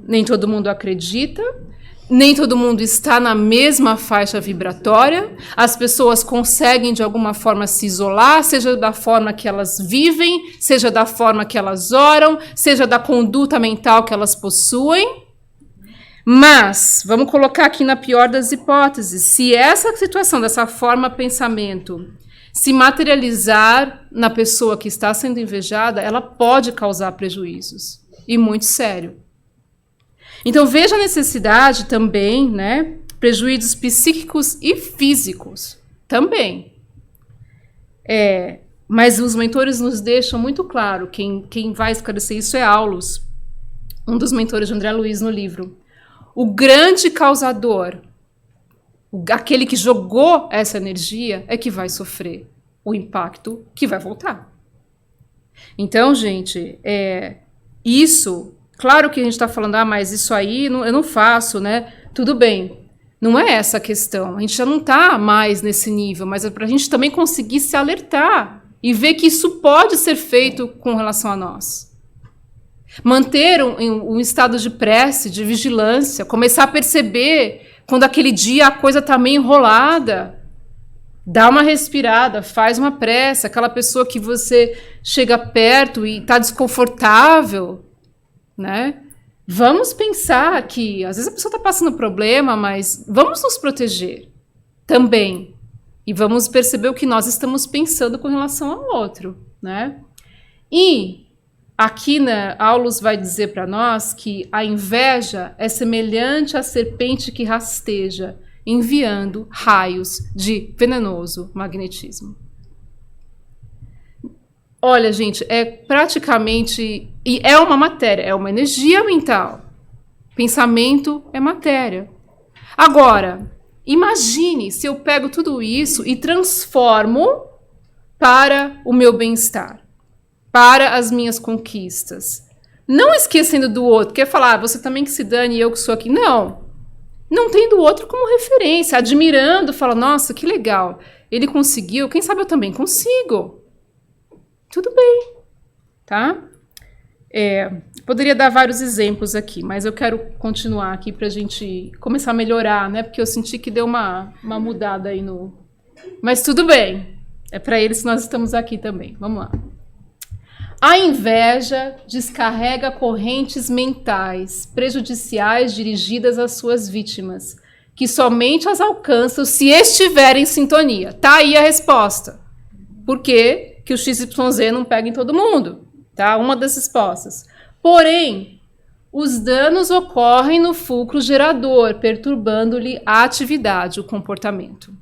Speaker 1: Nem todo mundo acredita, nem todo mundo está na mesma faixa vibratória. As pessoas conseguem, de alguma forma, se isolar, seja da forma que elas vivem, seja da forma que elas oram, seja da conduta mental que elas possuem. Mas, vamos colocar aqui na pior das hipóteses, se essa situação, dessa forma pensamento, se materializar na pessoa que está sendo invejada, ela pode causar prejuízos, e muito sério. Então, veja a necessidade também, né? Prejuízos psíquicos e físicos também. Mas os mentores nos deixam muito claro, quem vai esclarecer isso é Aulus, um dos mentores de André Luiz no livro. O grande causador, aquele que jogou essa energia, é que vai sofrer o impacto que vai voltar. Então, gente, isso... Claro que a gente está falando, mas isso aí eu não faço, né? Tudo bem. Não é essa a questão. A gente já não está mais nesse nível, mas é para a gente também conseguir se alertar e ver que isso pode ser feito com relação a nós. Manter um estado de prece, de vigilância, começar a perceber quando aquele dia a coisa está meio enrolada. Dá uma respirada, faz uma prece. Aquela pessoa que você chega perto e está desconfortável, né? Vamos pensar que às vezes a pessoa está passando problema, mas vamos nos proteger também e vamos perceber o que nós estamos pensando com relação ao outro, né? E aqui, né, Aulus vai dizer para nós que a inveja é semelhante à serpente que rasteja, enviando raios de venenoso magnetismo. Olha, gente, é praticamente... E é uma matéria, é uma energia mental. Pensamento é matéria. Agora, imagine se eu pego tudo isso e transformo para o meu bem-estar, para as minhas conquistas. Não esquecendo do outro, quer falar, você também que se dane e eu que sou aqui. Não. Não tendo o outro como referência, admirando, fala, nossa, que legal. Ele conseguiu, quem sabe eu também consigo. Tudo bem, tá? Poderia dar vários exemplos aqui, mas eu quero continuar aqui para a gente começar a melhorar, né? Porque eu senti que deu uma mudada aí no... Mas tudo bem, é para eles que nós estamos aqui também. Vamos lá. A inveja descarrega correntes mentais prejudiciais dirigidas às suas vítimas, que somente as alcançam se estiverem em sintonia. Tá aí a resposta. Por quê? Que o XYZ não pega em todo mundo, tá? Uma das respostas. Porém, os danos ocorrem no fulcro gerador, perturbando-lhe a atividade, o comportamento.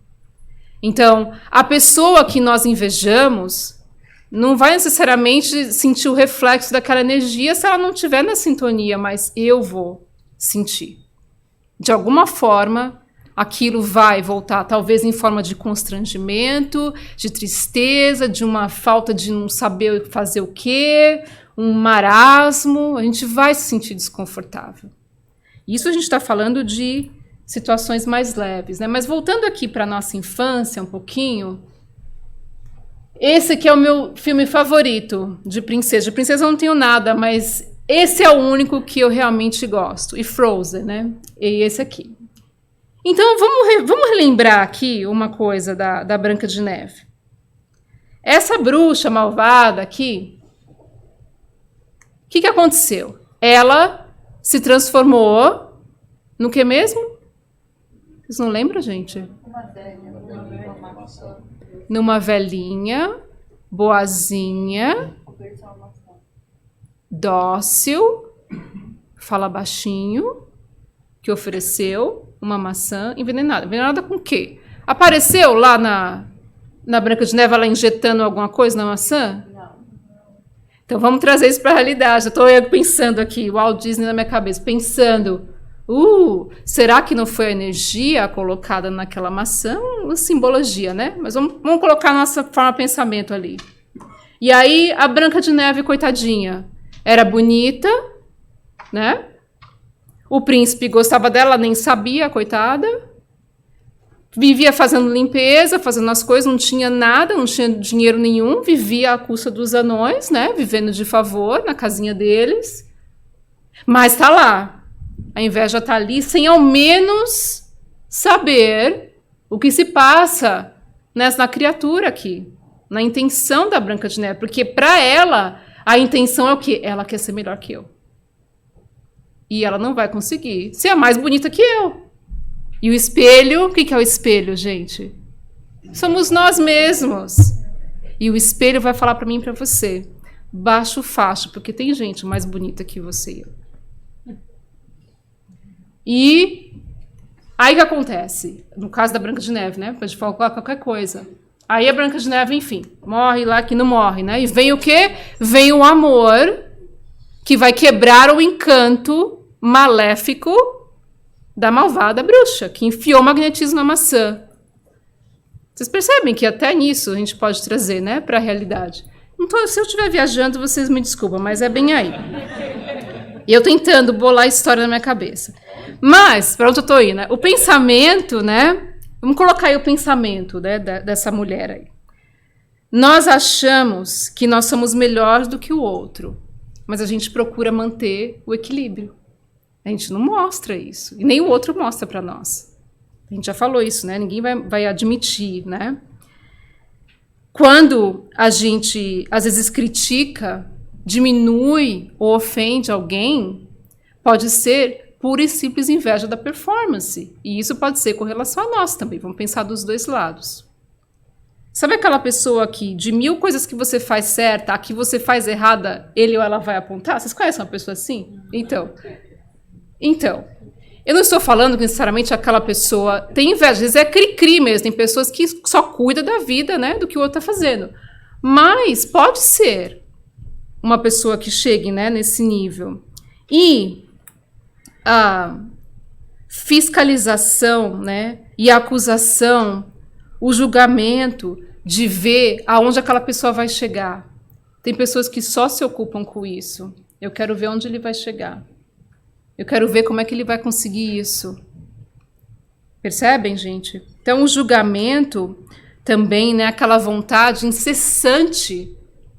Speaker 1: Então, a pessoa que nós invejamos não vai necessariamente sentir o reflexo daquela energia se ela não estiver na sintonia, mas eu vou sentir. De alguma forma, aquilo vai voltar, talvez em forma de constrangimento, de tristeza, de uma falta de não saber fazer o quê, um marasmo, a gente vai se sentir desconfortável. Isso a gente está falando de situações mais leves, né? Mas voltando aqui para a nossa infância um pouquinho, esse aqui é o meu filme favorito de princesa. De princesa eu não tenho nada, mas esse é o único que eu realmente gosto. E Frozen, né? E esse aqui. Então, vamos relembrar aqui uma coisa da Branca de Neve. Essa bruxa malvada aqui, o que aconteceu? Ela se transformou no que mesmo? Vocês não lembram, gente? Numa velhinha, boazinha, dócil, fala baixinho, que ofereceu uma maçã envenenada. Envenenada com o quê? Apareceu lá na Branca de Neve ela injetando alguma coisa na maçã? Não. Então vamos trazer isso para a realidade. Eu estou pensando aqui, o Walt Disney na minha cabeça, pensando, será que não foi a energia colocada naquela maçã? Uma simbologia, né? Mas vamos colocar a nossa forma de pensamento ali. E aí a Branca de Neve, coitadinha, era bonita, né? O príncipe gostava dela, nem sabia, coitada. vivia fazendo limpeza, fazendo as coisas, não tinha nada, não tinha dinheiro nenhum, vivia à custa dos anões, né? Vivendo de favor na casinha deles. Mas tá lá. A inveja tá ali sem ao menos saber o que se passa na criatura aqui, na intenção da Branca de Neve. Porque para ela, a intenção é o quê? Ela quer ser melhor que eu. E ela não vai conseguir ser a mais bonita que eu. E o espelho, o que é o espelho, gente? Somos nós mesmos. E o espelho vai falar para mim e para você: baixa o facho, porque tem gente mais bonita que você e eu. E aí o que acontece? No caso da Branca de Neve, né? Pode falar qualquer coisa. Aí a Branca de Neve, enfim, morre lá que não morre, né? E vem o quê? Vem o amor que vai quebrar o encanto maléfico da malvada bruxa, que enfiou o magnetismo na maçã. Vocês percebem que até nisso a gente pode trazer, né, para a realidade. Se eu estiver viajando, vocês me desculpam, mas é bem aí. E eu tentando bolar a história na minha cabeça. Mas, para onde eu estou indo? Né? O pensamento, né? Vamos colocar aí o pensamento, né, dessa mulher aí. Nós achamos que nós somos melhores do que o outro, mas a gente procura manter o equilíbrio. A gente não mostra isso. E nem o outro mostra para nós. A gente já falou isso, né? Ninguém vai admitir, né? Quando a gente, às vezes, critica, diminui ou ofende alguém, pode ser pura e simples inveja da performance. E isso pode ser com relação a nós também. Vamos pensar dos dois lados. Sabe aquela pessoa que, de 1000 coisas que você faz certa, a que você faz errada, ele ou ela vai apontar? Vocês conhecem uma pessoa assim? Então, eu não estou falando que necessariamente aquela pessoa tem inveja, às vezes é cri-cri mesmo, tem pessoas que só cuidam da vida, né, do que o outro está fazendo. Mas pode ser uma pessoa que chegue, né, nesse nível. E a fiscalização, né, e a acusação, o julgamento de ver aonde aquela pessoa vai chegar. Tem pessoas que só se ocupam com isso. Eu quero ver onde ele vai chegar. Eu quero ver como é que ele vai conseguir isso. Percebem, gente? Então, o julgamento também, né, aquela vontade incessante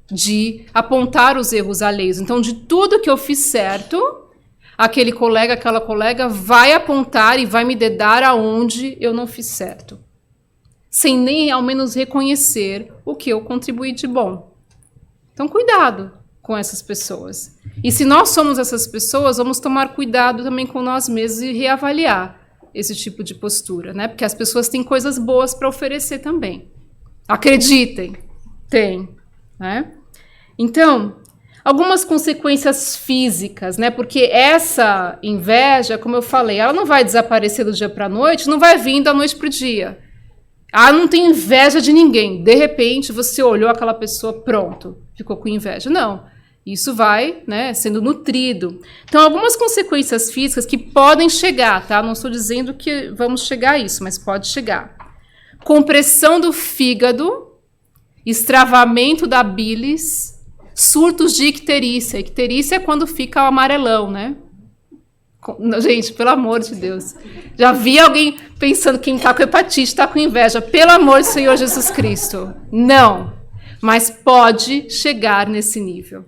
Speaker 1: de apontar os erros alheios. Então, de tudo que eu fiz certo, aquele colega, aquela colega vai apontar e vai me dedar aonde eu não fiz certo. Sem nem ao menos reconhecer o que eu contribuí de bom. Então, cuidado com essas pessoas. E se nós somos essas pessoas, vamos tomar cuidado também com nós mesmos e reavaliar esse tipo de postura, né? Porque as pessoas têm coisas boas para oferecer também. Acreditem, tem, né? Então, algumas consequências físicas, né? Porque essa inveja, como eu falei, ela não vai desaparecer do dia para a noite, não vai vir da noite para o dia. Ah, não tem inveja de ninguém. De repente, você olhou aquela pessoa, pronto, ficou com inveja. Não. Isso vai, né, sendo nutrido. Então, algumas consequências físicas que podem chegar, tá? Não estou dizendo que vamos chegar a isso, mas pode chegar. Compressão do fígado, extravamento da bilis, surtos de icterícia. Icterícia é quando fica amarelão, né? Gente, pelo amor de Deus. Já vi alguém pensando que quem está com hepatite está com inveja. Pelo amor do Senhor Jesus Cristo. Não. Mas pode chegar nesse nível.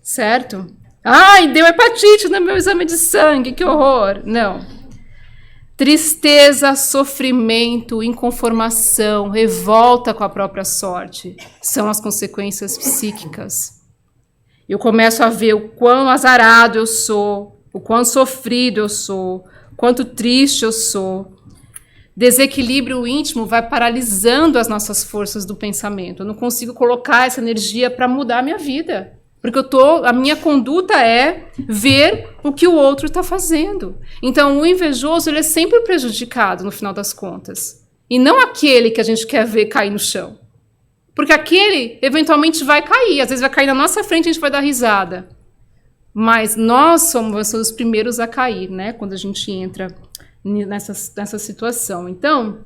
Speaker 1: Certo? Ai, deu hepatite no meu exame de sangue, que horror. Não. Tristeza, sofrimento, inconformação, revolta com a própria sorte são as consequências psíquicas. Eu começo a ver o quão azarado eu sou, o quão sofrido eu sou, quanto triste eu sou. Desequilíbrio íntimo vai paralisando as nossas forças do pensamento. Eu não consigo colocar essa energia para mudar a minha vida. Porque a minha conduta é ver o que o outro está fazendo. Então, o invejoso ele é sempre prejudicado no final das contas. E não aquele que a gente quer ver cair no chão. Porque aquele, eventualmente, vai cair. Às vezes vai cair na nossa frente e a gente vai dar risada. Mas nós somos os primeiros a cair, né? Quando a gente entra nessa situação. Então,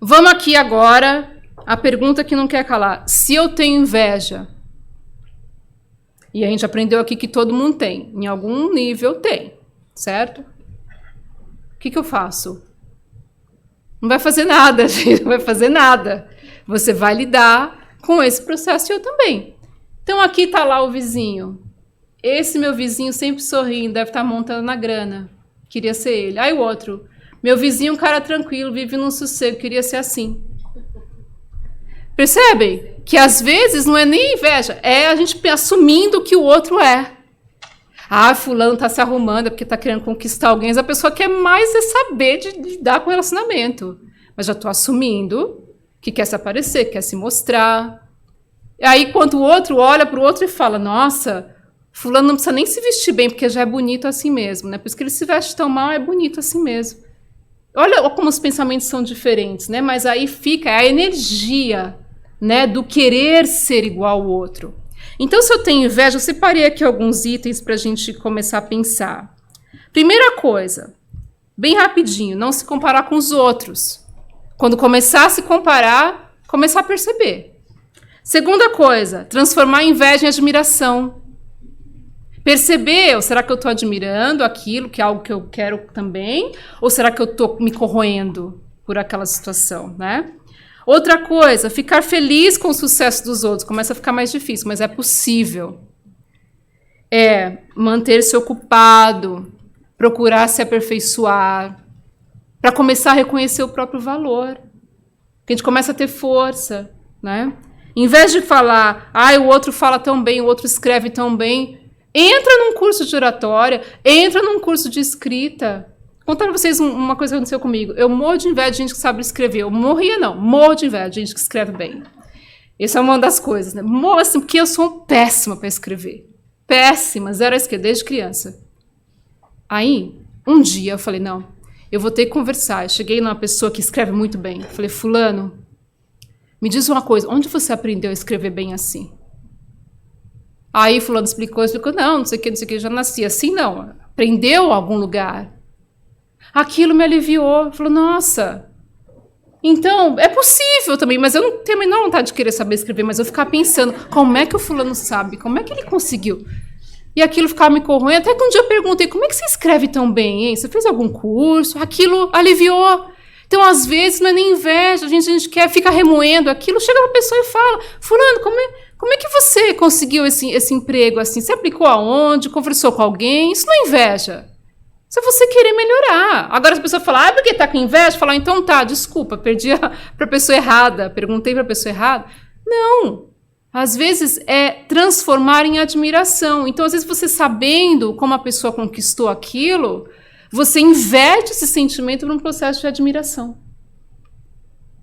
Speaker 1: vamos aqui agora a pergunta que não quer calar. Se eu tenho inveja... E a gente aprendeu aqui que todo mundo tem. Em algum nível tem, certo? O que eu faço? Não vai fazer nada, gente, não vai fazer nada. Você vai lidar com esse processo e eu também. Então aqui está lá o vizinho. Esse meu vizinho sempre sorrindo, deve estar montando na grana. Queria ser ele. Aí o outro, meu vizinho, um cara tranquilo, vive num sossego, queria ser assim. Percebem? Que às vezes não é nem inveja, é a gente assumindo que o outro é. Ah, fulano está se arrumando porque está querendo conquistar alguém, mas a pessoa quer mais é saber de lidar com o relacionamento. Mas já estou assumindo que quer se aparecer, quer se mostrar. E aí, quando o outro olha para o outro e fala, nossa, fulano não precisa nem se vestir bem, porque já é bonito assim mesmo, né? Por isso que ele se veste tão mal, é bonito assim mesmo. Olha como os pensamentos são diferentes, né? Mas aí fica a energia, né, do querer ser igual ao outro. Então, se eu tenho inveja, eu separei aqui alguns itens para a gente começar a pensar. Primeira coisa, bem rapidinho, não se comparar com os outros. Quando começar a se comparar, começar a perceber. Segunda coisa, transformar a inveja em admiração. Perceber, ou será que eu estou admirando aquilo, que é algo que eu quero também? Ou será que eu estou me corroendo por aquela situação, né? Outra coisa, ficar feliz com o sucesso dos outros. Começa a ficar mais difícil, mas é possível. É manter-se ocupado, procurar se aperfeiçoar, para começar a reconhecer o próprio valor. Que a gente começa a ter força, né? Em vez de falar, o outro fala tão bem, o outro escreve tão bem, entra num curso de oratória, entra num curso de escrita. Vou contar para vocês uma coisa que aconteceu comigo. Eu morro de inveja de gente que sabe escrever. Eu morro de inveja de gente que escreve bem. Essa é uma das coisas, né? Morro assim, porque eu sou péssima para escrever. Péssima, zero a esquerda, desde criança. Aí, um dia eu falei, não, eu vou ter que conversar. Eu cheguei numa pessoa que escreve muito bem. Eu falei, fulano, me diz uma coisa, onde você aprendeu a escrever bem assim? Aí fulano explicou, não sei o que, eu já nasci assim, não. Aprendeu em algum lugar. Aquilo me aliviou. Falou, nossa, então é possível também, mas eu não tenho a menor vontade de querer saber escrever, mas eu ficava pensando, como é que o fulano sabe? Como é que ele conseguiu? E aquilo ficava me corroendo, até que um dia eu perguntei, como é que você escreve tão bem, hein? Você fez algum curso? Aquilo aliviou. Então, às vezes, não é nem inveja, a gente quer ficar remoendo aquilo, chega uma pessoa e fala, fulano, como é que você conseguiu esse emprego assim? Você aplicou aonde? Conversou com alguém? Isso não é inveja. Isso é você querer melhorar. Agora as pessoas falam, porque tá com inveja? Falar, então tá, desculpa, perdi para a pessoa errada, perguntei para a pessoa errada. Não. Às vezes é transformar em admiração. Então, às vezes, você sabendo como a pessoa conquistou aquilo, você inverte esse sentimento num processo de admiração.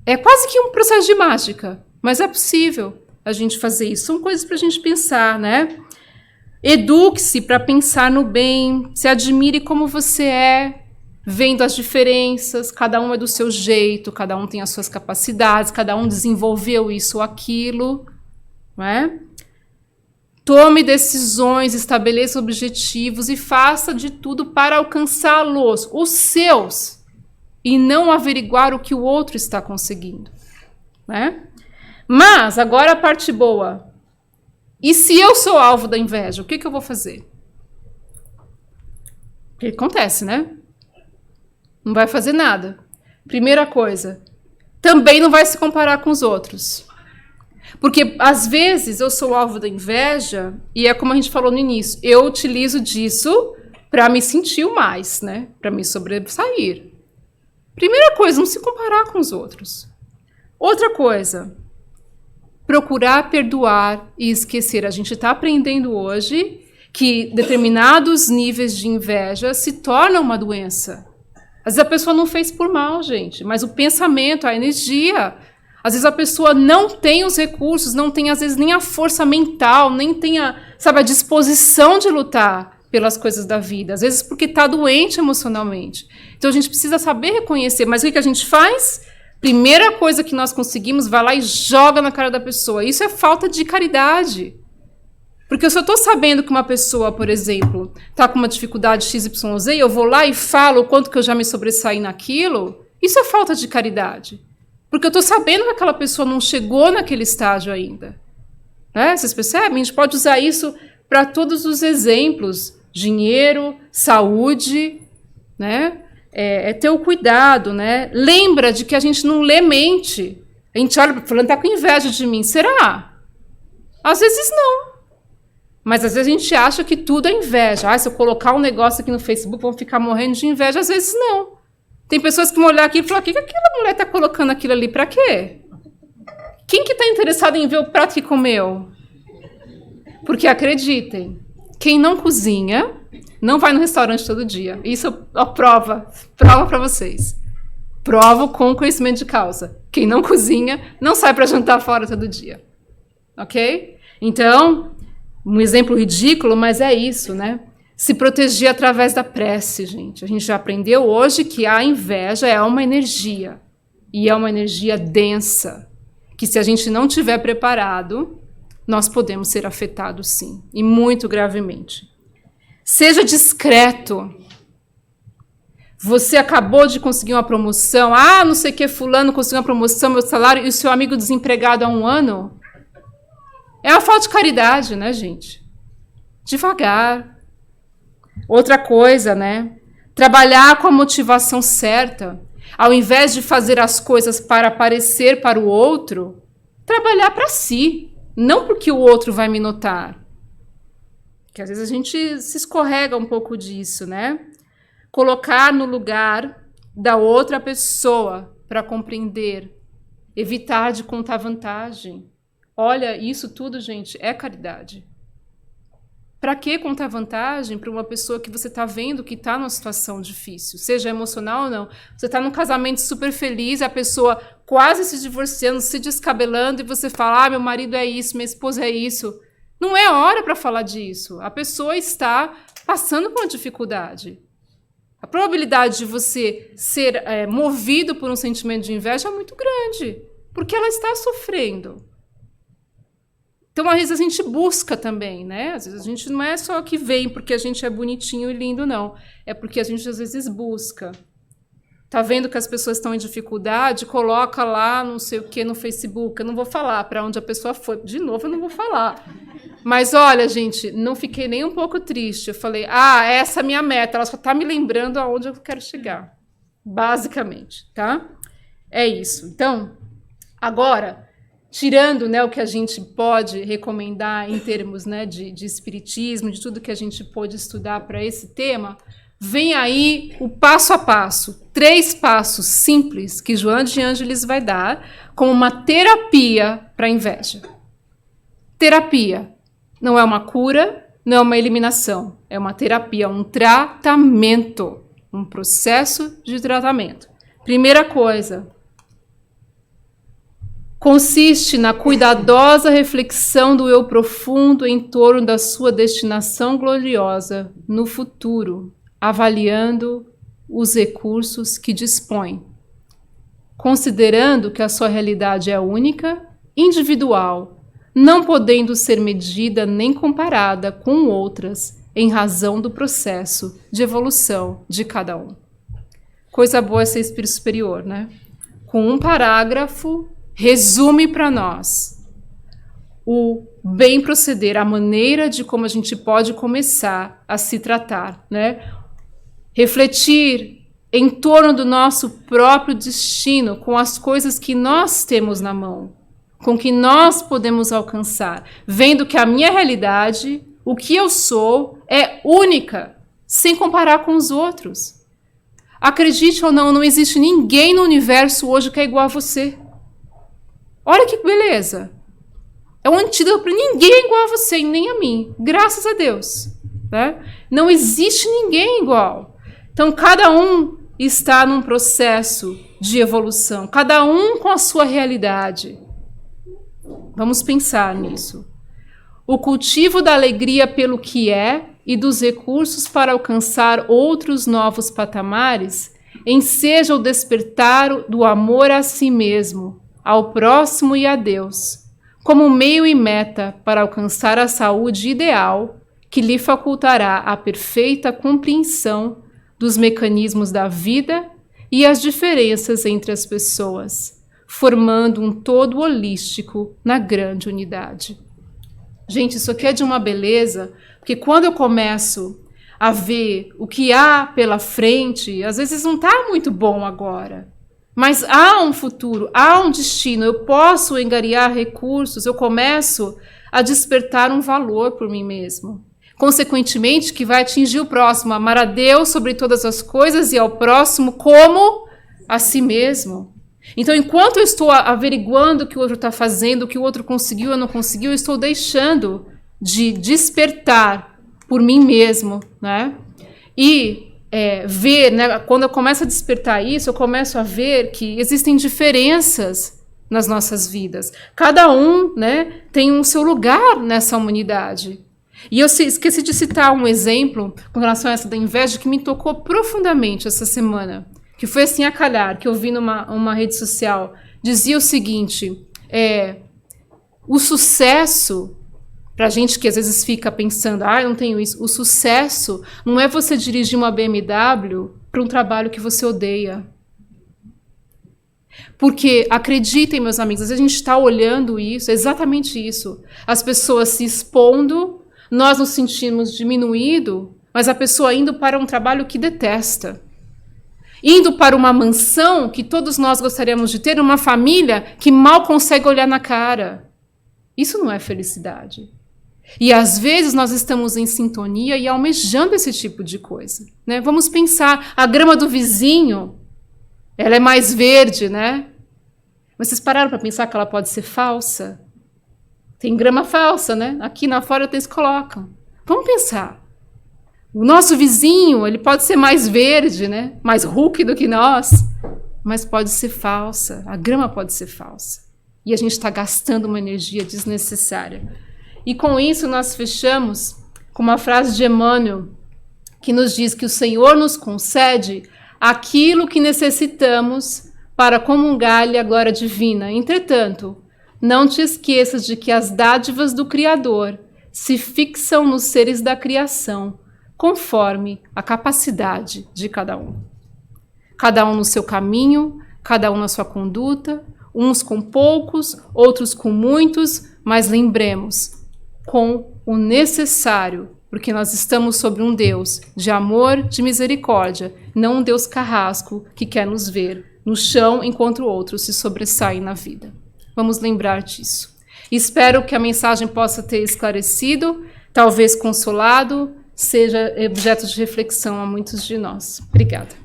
Speaker 1: É quase que um processo de mágica, mas é possível a gente fazer isso. São coisas para a gente pensar, né? Eduque-se para pensar no bem, se admire como você é, vendo as diferenças, cada um é do seu jeito, cada um tem as suas capacidades, cada um desenvolveu isso ou aquilo, não é? Tome decisões, estabeleça objetivos e faça de tudo para alcançá-los, os seus, e não averiguar o que o outro está conseguindo, né? Mas, agora a parte boa. E se eu sou alvo da inveja, o que eu vou fazer? O que acontece, né? Não vai fazer nada. Primeira coisa, também não vai se comparar com os outros. Porque, às vezes, eu sou alvo da inveja, e é como a gente falou no início, eu utilizo disso para me sentir o mais, né? Para me sobressair. Primeira coisa, não se comparar com os outros. Outra coisa, procurar perdoar e esquecer. A gente está aprendendo hoje que determinados níveis de inveja se tornam uma doença. Às vezes a pessoa não fez por mal, gente, mas o pensamento, a energia. Às vezes a pessoa não tem os recursos, não tem, às vezes, nem a força mental, nem tem a disposição de lutar pelas coisas da vida. Às vezes porque está doente emocionalmente. Então a gente precisa saber reconhecer. Mas o que a gente faz? Primeira coisa que nós conseguimos, vai lá e joga na cara da pessoa. Isso é falta de caridade. Porque se eu estou sabendo que uma pessoa, por exemplo, está com uma dificuldade XYZ, eu vou lá e falo o quanto que eu já me sobressaí naquilo, isso é falta de caridade. Porque eu estou sabendo que aquela pessoa não chegou naquele estágio ainda. Né? Vocês percebem? A gente pode usar isso para todos os exemplos. Dinheiro, saúde, né? é ter o cuidado, né? Lembra de que a gente não lê mente. A gente olha para fulano, tá com inveja de mim. Será? Às vezes não. Mas às vezes a gente acha que tudo é inveja. Se eu colocar um negócio aqui no Facebook, vão ficar morrendo de inveja. Às vezes não. Tem pessoas que vão olhar aqui e falar, o que aquela mulher está colocando aquilo ali? Para quê? Quem que está interessado em ver o prato que comeu? Porque acreditem, quem não cozinha não vai no restaurante todo dia. Isso é prova para vocês. Provo com conhecimento de causa. Quem não cozinha não sai para jantar fora todo dia. Ok? Então, um exemplo ridículo, mas é isso, né? Se proteger através da prece, gente. A gente já aprendeu hoje que a inveja é uma energia. E é uma energia densa. Que se a gente não estiver preparado, nós podemos ser afetados sim. E muito gravemente. Seja discreto. Você acabou de conseguir uma promoção. Não sei o que, fulano conseguiu uma promoção, meu salário, e o seu amigo desempregado há 1 ano. É uma falta de caridade, né, gente? Devagar. Outra coisa, né? Trabalhar com a motivação certa. Ao invés de fazer as coisas para aparecer para o outro, trabalhar para si. Não porque o outro vai me notar. Porque às vezes a gente se escorrega um pouco disso, né? Colocar no lugar da outra pessoa para compreender. Evitar de contar vantagem. Olha, isso tudo, gente, é caridade. Para que contar vantagem para uma pessoa que você está vendo que está numa situação difícil, seja emocional ou não? Você está num casamento super feliz, a pessoa quase se divorciando, se descabelando, e você fala, meu marido é isso, minha esposa é isso. Não é hora para falar disso. A pessoa está passando por uma dificuldade. A probabilidade de você ser movido por um sentimento de inveja é muito grande, porque ela está sofrendo. Então, às vezes, a gente busca também, né? Às vezes, a gente não é só que vem porque a gente é bonitinho e lindo, não. É porque a gente, às vezes, busca. Tá vendo que as pessoas estão em dificuldade? Coloca lá não sei o que no Facebook. Eu não vou falar para onde a pessoa foi. De novo, eu não vou falar. Mas, olha, gente, não fiquei nem um pouco triste. Eu falei, essa é a minha meta. Ela só está me lembrando aonde eu quero chegar. Basicamente, tá? É isso. Então, agora... Tirando, né, o que a gente pode recomendar em termos, né, de espiritismo, de tudo que a gente pôde estudar para esse tema, vem aí o passo a passo, 3 passos simples que Joana de Ângeles vai dar como uma terapia para a inveja. Terapia não é uma cura, não é uma eliminação, é uma terapia, um tratamento, um processo de tratamento. Primeira coisa, consiste na cuidadosa reflexão do eu profundo em torno da sua destinação gloriosa no futuro, avaliando os recursos que dispõe, considerando que a sua realidade é única, individual, não podendo ser medida nem comparada com outras em razão do processo de evolução de cada um. Coisa boa é ser espírito superior, né? Com um parágrafo, resume para nós o bem proceder, a maneira de como a gente pode começar a se tratar, né? Refletir em torno do nosso próprio destino, com as coisas que nós temos na mão, com que nós podemos alcançar, vendo que a minha realidade, o que eu sou, é única, sem comparar com os outros. Acredite ou não, não existe ninguém no universo hoje que é igual a você. Olha que beleza. É um antídoto para ninguém é igual a você e nem a mim. Graças a Deus. Né? Não existe ninguém igual. Então, cada um está num processo de evolução. Cada um com a sua realidade. Vamos pensar nisso. O cultivo da alegria pelo que é e dos recursos para alcançar outros novos patamares enseja o despertar do amor a si mesmo, ao próximo e a Deus, como meio e meta para alcançar a saúde ideal que lhe facultará a perfeita compreensão dos mecanismos da vida e as diferenças entre as pessoas, formando um todo holístico na grande unidade. Gente, isso aqui é de uma beleza, porque quando eu começo a ver o que há pela frente, às vezes não está muito bom agora. Mas há um futuro, há um destino, eu posso angariar recursos, eu começo a despertar um valor por mim mesmo. Consequentemente, que vai atingir o próximo, amar a Deus sobre todas as coisas e ao próximo como a si mesmo. Então, enquanto eu estou averiguando o que o outro está fazendo, o que o outro conseguiu ou não conseguiu, eu estou deixando de despertar por mim mesmo, né? E ver, né, quando eu começo a despertar isso, eu começo a ver que existem diferenças nas nossas vidas. Cada um, né, tem um seu lugar nessa humanidade. E eu esqueci de citar um exemplo com relação a essa da inveja que me tocou profundamente essa semana, que foi assim a calhar, que eu vi numa rede social. Dizia o seguinte, o sucesso, para gente que às vezes fica pensando, eu não tenho isso, o sucesso não é você dirigir uma BMW para um trabalho que você odeia. Porque, acreditem, meus amigos, às vezes a gente está olhando isso, é exatamente isso. As pessoas se expondo, nós nos sentimos diminuído, mas a pessoa indo para um trabalho que detesta. Indo para uma mansão que todos nós gostaríamos de ter, uma família que mal consegue olhar na cara. Isso não é felicidade. E às vezes nós estamos em sintonia e almejando esse tipo de coisa, né? Vamos pensar, a grama do vizinho, ela é mais verde, né? Mas vocês pararam para pensar que ela pode ser falsa? Tem grama falsa, né? Aqui na fora eles colocam. Vamos pensar. O nosso vizinho, ele pode ser mais verde, né? Mais Hulk do que nós, mas pode ser falsa. A grama pode ser falsa. E a gente está gastando uma energia desnecessária. E com isso nós fechamos com uma frase de Emmanuel, que nos diz que o Senhor nos concede aquilo que necessitamos para comungar-lhe a glória divina. Entretanto, não te esqueças de que as dádivas do Criador se fixam nos seres da criação, conforme a capacidade de cada um. Cada um no seu caminho, cada um na sua conduta, uns com poucos, outros com muitos, mas lembremos, com o necessário, porque nós estamos sobre um Deus de amor, de misericórdia, não um Deus carrasco que quer nos ver no chão enquanto outros se sobressaem na vida. Vamos lembrar disso. Espero que a mensagem possa ter esclarecido, talvez consolado, seja objeto de reflexão a muitos de nós. Obrigada.